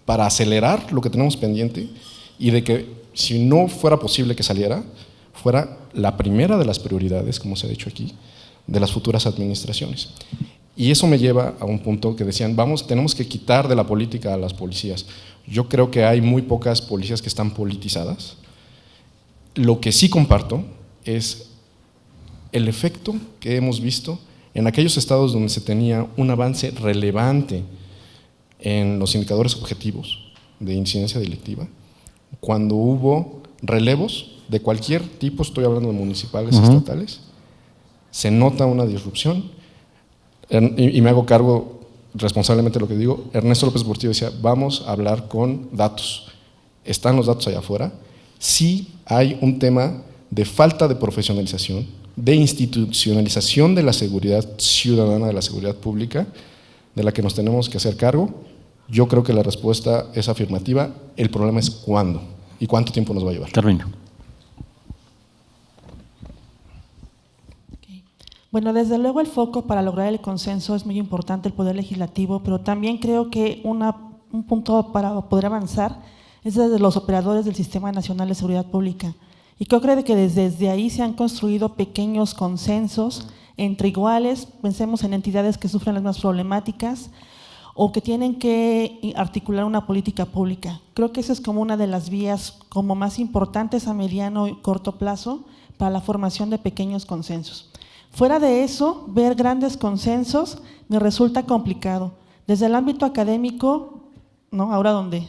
para acelerar lo que tenemos pendiente y de que, si no fuera posible que saliera, fuera la primera de las prioridades, como se ha dicho aquí, de las futuras administraciones. Y eso me lleva a un punto que decían, tenemos que quitar de la política a las policías. Yo creo que hay muy pocas policías que están politizadas. Lo que sí comparto es el efecto que hemos visto en aquellos estados donde se tenía un avance relevante en los indicadores objetivos de incidencia delictiva, cuando hubo relevos de cualquier tipo, estoy hablando de municipales, estatales, se nota una disrupción, y me hago cargo responsablemente de lo que digo. Ernesto López Portillo decía, vamos a hablar con datos. Están los datos allá afuera. Sí hay un tema de falta de profesionalización, de institucionalización de la seguridad ciudadana, de la seguridad pública, de la que nos tenemos que hacer cargo. Yo creo que la respuesta es afirmativa. El problema es cuándo y cuánto tiempo nos va a llevar. Termino. Bueno, desde luego el foco para lograr el consenso es muy importante, el Poder Legislativo, pero también creo que un punto para poder avanzar es desde los operadores del Sistema Nacional de Seguridad Pública. Y creo que desde ahí se han construido pequeños consensos entre iguales, pensemos en entidades que sufren las mismas problemáticas o que tienen que articular una política pública. Creo que esa es como una de las vías como más importantes a mediano y corto plazo para la formación de pequeños consensos. Fuera de eso, ver grandes consensos me resulta complicado. Desde el ámbito académico, ¿no? Ahora donde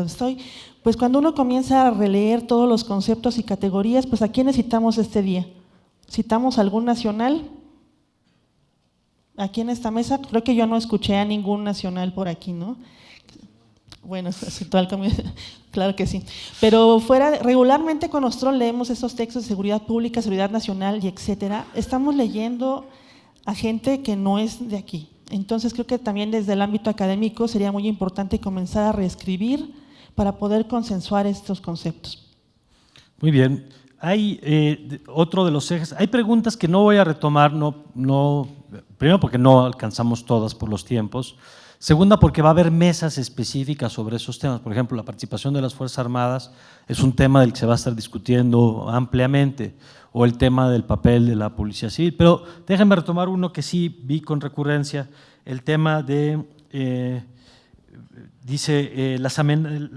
estoy, pues cuando uno comienza a releer todos los conceptos y categorías, pues ¿a quiénes citamos este día? ¿Citamos algún nacional? Aquí en esta mesa, creo que yo no escuché a ningún nacional por aquí, ¿no? Bueno, claro que sí. Pero regularmente cuando nosotros leemos esos textos de seguridad pública, seguridad nacional y etcétera, estamos leyendo a gente que no es de aquí. Entonces creo que también desde el ámbito académico sería muy importante comenzar a reescribir para poder consensuar estos conceptos. Muy bien. Hay otro de los ejes, hay preguntas que no voy a retomar, primero porque no alcanzamos todas por los tiempos, segunda porque va a haber mesas específicas sobre esos temas. Por ejemplo, la participación de las Fuerzas Armadas es un tema del que se va a estar discutiendo ampliamente, o el tema del papel de la Policía Civil. Pero déjenme retomar uno que sí vi con recurrencia, el tema de… Dice,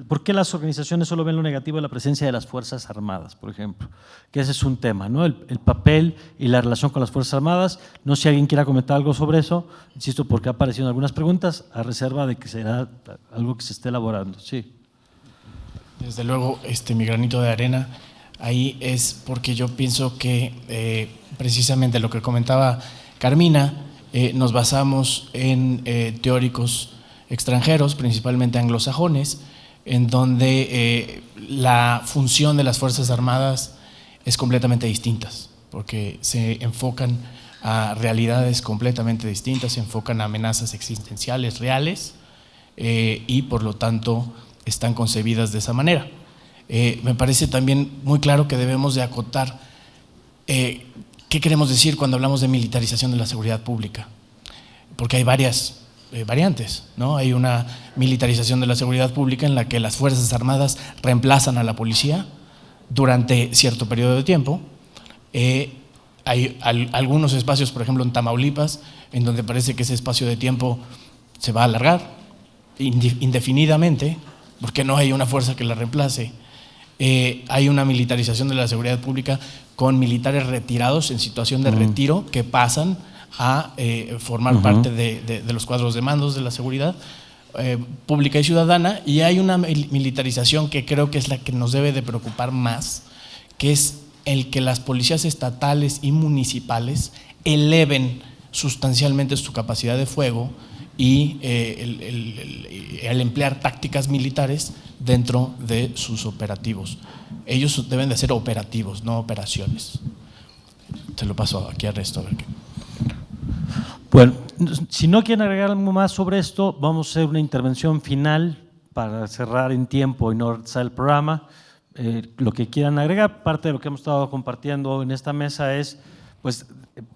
¿por qué las organizaciones solo ven lo negativo de la presencia de las Fuerzas Armadas, por ejemplo? Que ese es un tema, ¿no? El papel y la relación con las Fuerzas Armadas. No sé si alguien quiera comentar algo sobre eso, insisto, porque ha aparecido en algunas preguntas, a reserva de que será algo que se esté elaborando. Sí. Desde luego, mi granito de arena ahí es porque yo pienso que precisamente lo que comentaba Carmina, nos basamos en teóricos extranjeros, principalmente anglosajones, en donde la función de las Fuerzas Armadas es completamente distinta, porque se enfocan a realidades completamente distintas, se enfocan a amenazas existenciales reales y por lo tanto están concebidas de esa manera. Me parece también muy claro que debemos de acotar qué queremos decir cuando hablamos de militarización de la seguridad pública, porque hay varias variantes, ¿no? Hay una militarización de la seguridad pública en la que las Fuerzas Armadas reemplazan a la policía durante cierto periodo de tiempo. Hay algunos espacios, por ejemplo en Tamaulipas, en donde parece que ese espacio de tiempo se va a alargar indefinidamente, porque no hay una fuerza que la reemplace. Hay una militarización de la seguridad pública con militares retirados en situación de retiro que pasan a formar parte de los cuadros de mandos de la seguridad pública y ciudadana, y hay una militarización que creo que es la que nos debe de preocupar más, que es el que las policías estatales y municipales eleven sustancialmente su capacidad de fuego y el emplear tácticas militares dentro de sus operativos. Ellos deben de ser operativos, no operaciones. Te lo paso aquí a Ernesto a ver qué. Bueno, si no quieren agregar algo más sobre esto, vamos a hacer una intervención final para cerrar en tiempo y no retrasar el programa. Lo que quieran agregar, parte de lo que hemos estado compartiendo en esta mesa es, pues,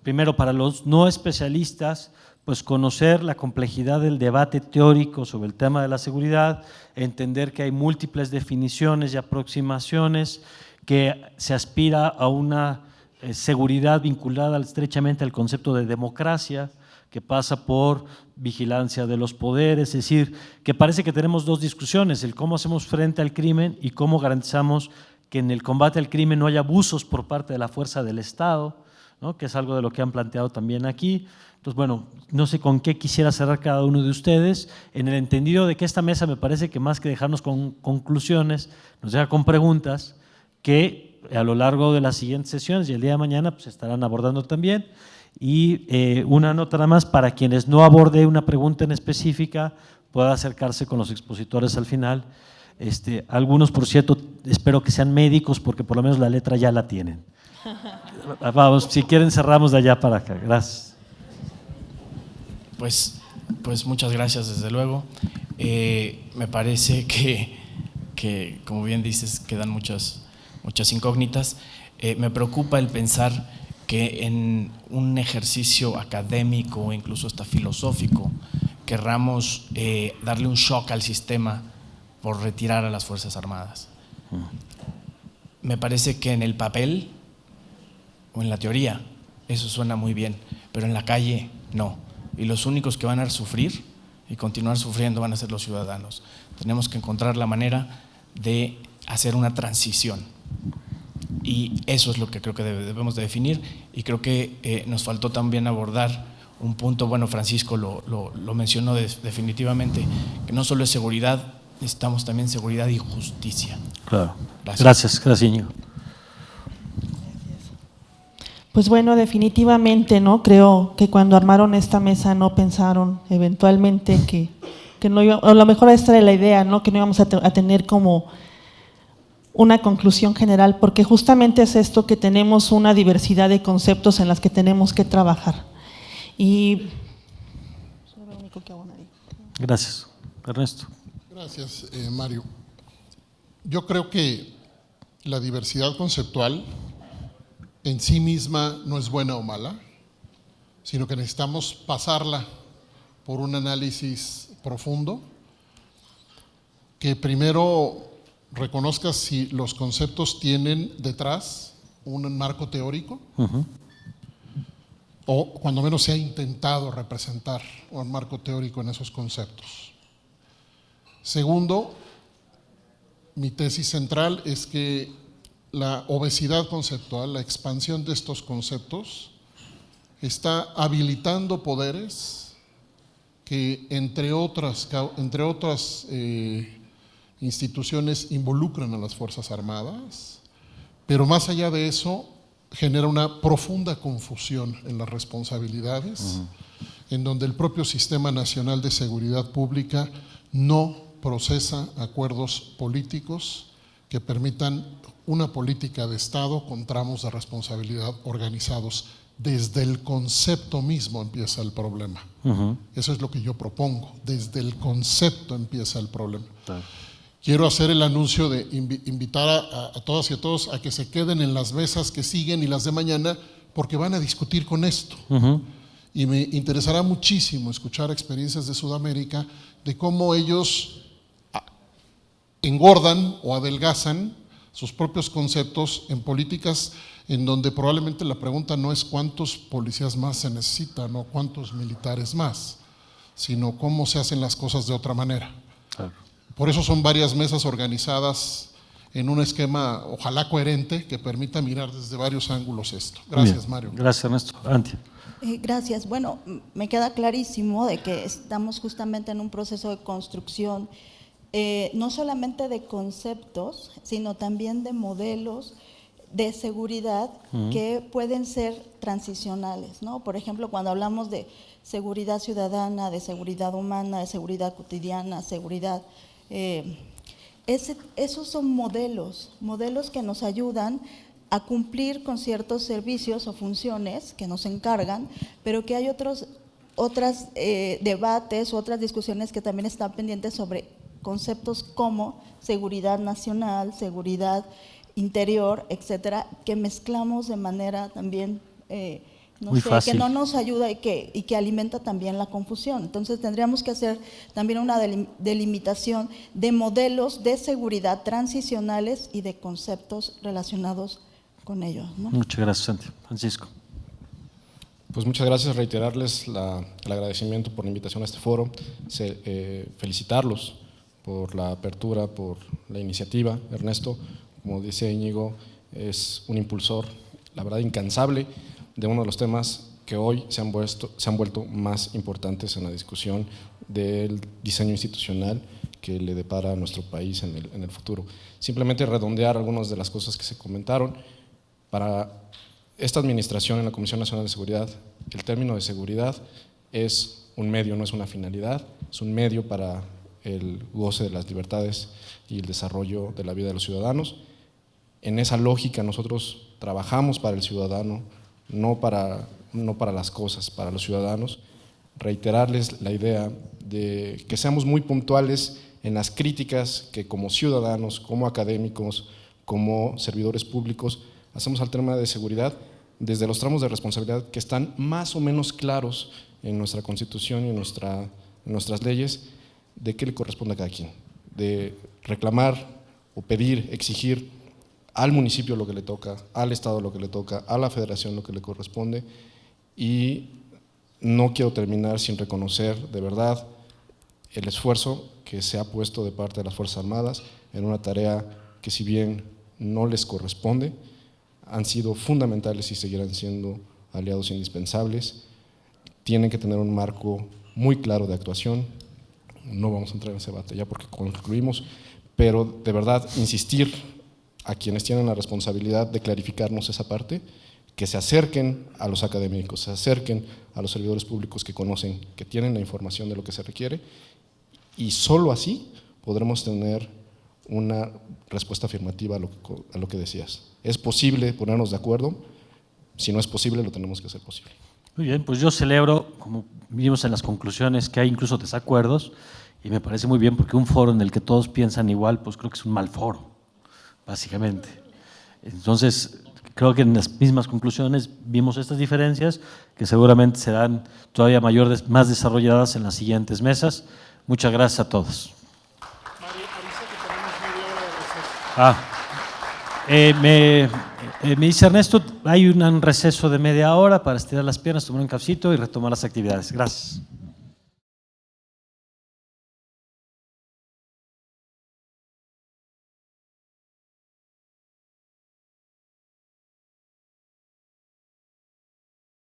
primero para los no especialistas, pues conocer la complejidad del debate teórico sobre el tema de la seguridad, entender que hay múltiples definiciones y aproximaciones, que se aspira a una seguridad vinculada estrechamente al concepto de democracia, que pasa por vigilancia de los poderes, es decir, que parece que tenemos dos discusiones, el cómo hacemos frente al crimen y cómo garantizamos que en el combate al crimen no haya abusos por parte de la fuerza del Estado, ¿no? Que es algo de lo que han planteado también aquí. Entonces, bueno, no sé con qué quisiera cerrar cada uno de ustedes, en el entendido de que esta mesa me parece que más que dejarnos con conclusiones, nos deja con preguntas que a lo largo de las siguientes sesiones y el día de mañana pues estarán abordando también. Y una nota nada más para quienes no aborde una pregunta en específica, pueda acercarse con los expositores al final. Algunos, por cierto, espero que sean médicos porque por lo menos la letra ya la tienen. Vamos, si quieren cerramos de allá para acá. Gracias. Pues muchas gracias, desde luego. Me parece que, como bien dices, quedan muchas incógnitas. Me preocupa el pensar que en un ejercicio académico o incluso hasta filosófico querramos darle un shock al sistema por retirar a las Fuerzas Armadas. Me parece que en el papel o en la teoría eso suena muy bien, pero en la calle no. Y los únicos que van a sufrir y continuar sufriendo van a ser los ciudadanos. Tenemos que encontrar la manera de hacer una transición. Y eso es lo que creo que debemos de definir, y creo que nos faltó también abordar un punto, bueno, Francisco lo mencionó definitivamente, que no solo es seguridad, necesitamos también seguridad y justicia. Claro. Gracias, Íñigo. Pues bueno, definitivamente, ¿no? Creo que cuando armaron esta mesa no pensaron eventualmente que no iba, o a lo mejor esta era la idea, ¿no? Que no íbamos a tener como una conclusión general, porque justamente es esto, que tenemos una diversidad de conceptos en las que tenemos que trabajar. Y gracias, Ernesto. Gracias, Mario. Yo creo que la diversidad conceptual en sí misma no es buena o mala, sino que necesitamos pasarla por un análisis profundo, que primero reconozca si los conceptos tienen detrás un marco teórico, o cuando menos se ha intentado representar un marco teórico en esos conceptos. Segundo, mi tesis central es que la obesidad conceptual, la expansión de estos conceptos, está habilitando poderes que, entre otras instituciones, involucran a las Fuerzas Armadas, pero más allá de eso genera una profunda confusión en las responsabilidades, en donde el propio Sistema Nacional de Seguridad Pública no procesa acuerdos políticos que permitan una política de Estado con tramos de responsabilidad organizados. Desde el concepto mismo empieza el problema. Eso es lo que yo propongo, desde el concepto empieza el problema. Quiero hacer el anuncio de invitar a todas y a todos a que se queden en las mesas que siguen y las de mañana, porque van a discutir con esto. Y me interesará muchísimo escuchar experiencias de Sudamérica de cómo ellos engordan o adelgazan sus propios conceptos en políticas en donde probablemente la pregunta no es cuántos policías más se necesitan o cuántos militares más, sino cómo se hacen las cosas de otra manera. Claro. Por eso son varias mesas organizadas en un esquema, ojalá coherente, que permita mirar desde varios ángulos esto. Gracias, Mario. Gracias, Ernesto. Antia. Gracias. Bueno, me queda clarísimo de que estamos justamente en un proceso de construcción, no solamente de conceptos, sino también de modelos de seguridad que pueden ser transicionales, ¿no? Por ejemplo, cuando hablamos de seguridad ciudadana, de seguridad humana, de seguridad cotidiana, seguridad, esos son modelos que nos ayudan a cumplir con ciertos servicios o funciones que nos encargan, pero que hay otros debates, otras discusiones que también están pendientes sobre conceptos como seguridad nacional, seguridad interior, etcétera, que mezclamos de manera también, que no nos ayuda y que alimenta también la confusión. Entonces tendríamos que hacer también una delimitación de modelos de seguridad transicionales y de conceptos relacionados con ellos, ¿no? Muchas gracias, Santi. Francisco. Pues muchas gracias, reiterarles el agradecimiento por la invitación a este foro, felicitarlos por la apertura, por la iniciativa. Ernesto, como dice Íñigo, es un impulsor, la verdad, incansable de uno de los temas que hoy se han vuelto más importantes en la discusión del diseño institucional que le depara a nuestro país en el futuro. Simplemente redondear algunas de las cosas que se comentaron. Para esta administración en la Comisión Nacional de Seguridad, el término de seguridad es un medio, no es una finalidad, es un medio para el goce de las libertades y el desarrollo de la vida de los ciudadanos. En esa lógica nosotros trabajamos para el ciudadano, no para las cosas, para los ciudadanos. Reiterarles la idea de que seamos muy puntuales en las críticas que como ciudadanos, como académicos, como servidores públicos hacemos al tema de seguridad, desde los tramos de responsabilidad que están más o menos claros en nuestra Constitución y en nuestras leyes, de qué le corresponde a cada quien, de reclamar o pedir, exigir al municipio lo que le toca, al Estado lo que le toca, a la Federación lo que le corresponde. Y no quiero terminar sin reconocer de verdad el esfuerzo que se ha puesto de parte de las Fuerzas Armadas en una tarea que, si bien no les corresponde, han sido fundamentales y seguirán siendo aliados indispensables. Tienen que tener un marco muy claro de actuación. No vamos a entrar en ese debate ya porque concluimos, pero de verdad insistir a quienes tienen la responsabilidad de clarificarnos esa parte, que se acerquen a los académicos, se acerquen a los servidores públicos que conocen, que tienen la información de lo que se requiere, y solo así podremos tener una respuesta afirmativa a lo que decías. Es posible ponernos de acuerdo, si no es posible lo tenemos que hacer posible. Muy bien, pues yo celebro, como vimos en las conclusiones, que hay incluso desacuerdos, y me parece muy bien porque un foro en el que todos piensan igual, pues creo que es un mal foro, básicamente. Entonces, creo que en las mismas conclusiones vimos estas diferencias que seguramente serán todavía más desarrolladas en las siguientes mesas. Muchas gracias a todos. Me dice Ernesto, hay un receso de media hora para estirar las piernas, tomar un cafecito y retomar las actividades. Gracias.